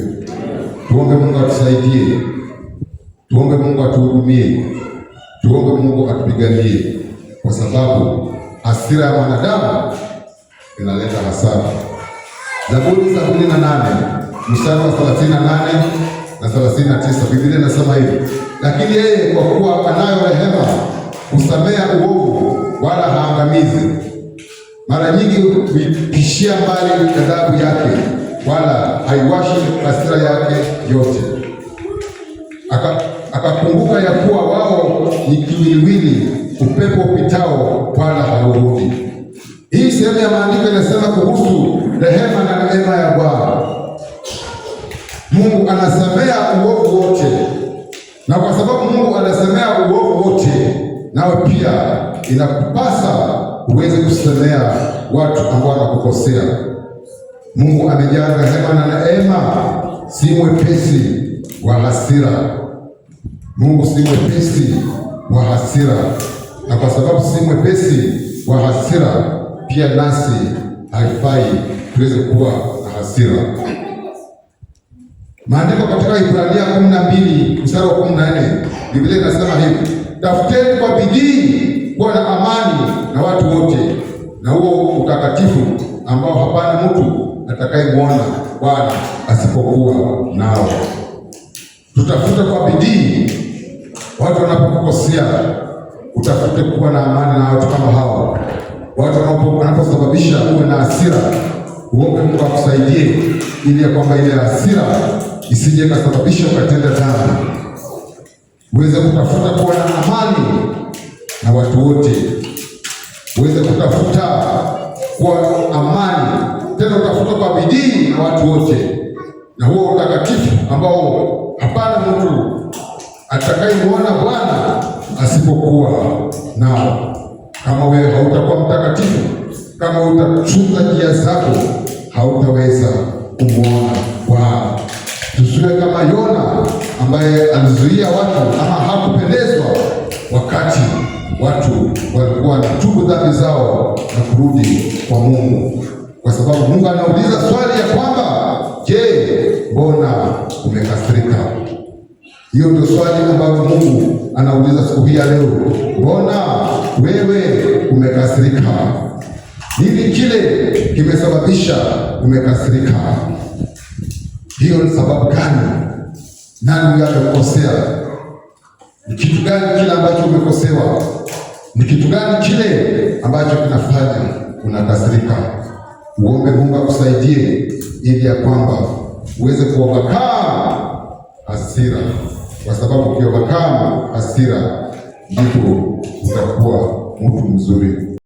Tuombe Mungu atusaidie, tuombe Mungu atuhurumie, tuombe Mungu atupiganie, kwa sababu hasira ya mwanadamu inaleta hasara. Zaburi 78 mstari wa 38 na 39, Biblia inasema hivi: lakini yeye kwa kuwa anayo rehema husamea uovu wala haangamizi. Mara nyingi huipishia mbali ghadhabu yake, wala haiwashi hasira yake yote. Akakumbuka ya kuwa wao ni kiwiliwili, upepo upitao wala haurudi. Hii sehemu ya maandiko inasema kuhusu rehema na neema ya Bwana. Mungu anasamea uovu wote, na kwa sababu Mungu anasamea uovu wote, nawe pia inakupasa uweze kusemea watu ambao wanakukosea. Mungu amejaa rehema na neema, si mwepesi wa hasira. Mungu si mwepesi wa hasira, na kwa sababu si mwepesi wa hasira, pia nasi haifai tuweze kuwa na hasira. Maandiko katika Ibrania 12 mstari wa 14, Biblia inasema hivi: tafuteni kwa bidii kuwa na amani na watu wote, na huo utakatifu ambao hapana mtu atakayemwona Bwana asipokuwa nao. Tutafute kwa bidii watu wanapokukosea, utafute kuwa na amani na watu kama hao. Watu wanaposababisha uwe na hasira, uombe Mungu akusaidie, ili ya kwamba ile hasira isije kasababisha ukatenda dhambi. Uweze kutafuta kuwa na amani na watu wote, uweze kutafuta kuwa amani, tena utafuta kwa bidii na watu wote, na huo utakatifu ambao hapana mtu atakayemwona Bwana asipokuwa nao. Kama wewe hautakuwa mtakatifu, kama utachunga njia zako, hautaweza kumwona Bwana. Tusiwe kama Yona ambaye alizuia watu ama hakupendezwa wakati watu walikuwa wanatubu dhambi zao na kurudi kwa Mungu, kwa sababu Mungu anauliza swali ya kwamba, je, mbona umekasirika? Hiyo ndio swali ambayo Mungu anauliza siku hii ya leo. Mbona wewe umekasirika? Nini kile kimesababisha umekasirika? Hiyo ni sababu gani? Nani amekosea? Ni kitu gani kile ambacho umekosewa? Ni kitu gani kile ambacho kinafanya unakasirika? Uombe Mungu akusaidie, ili ya kwamba uweze kuovercome hasira, kwa sababu ukiovercome hasira ndipo utakuwa mtu mzuri.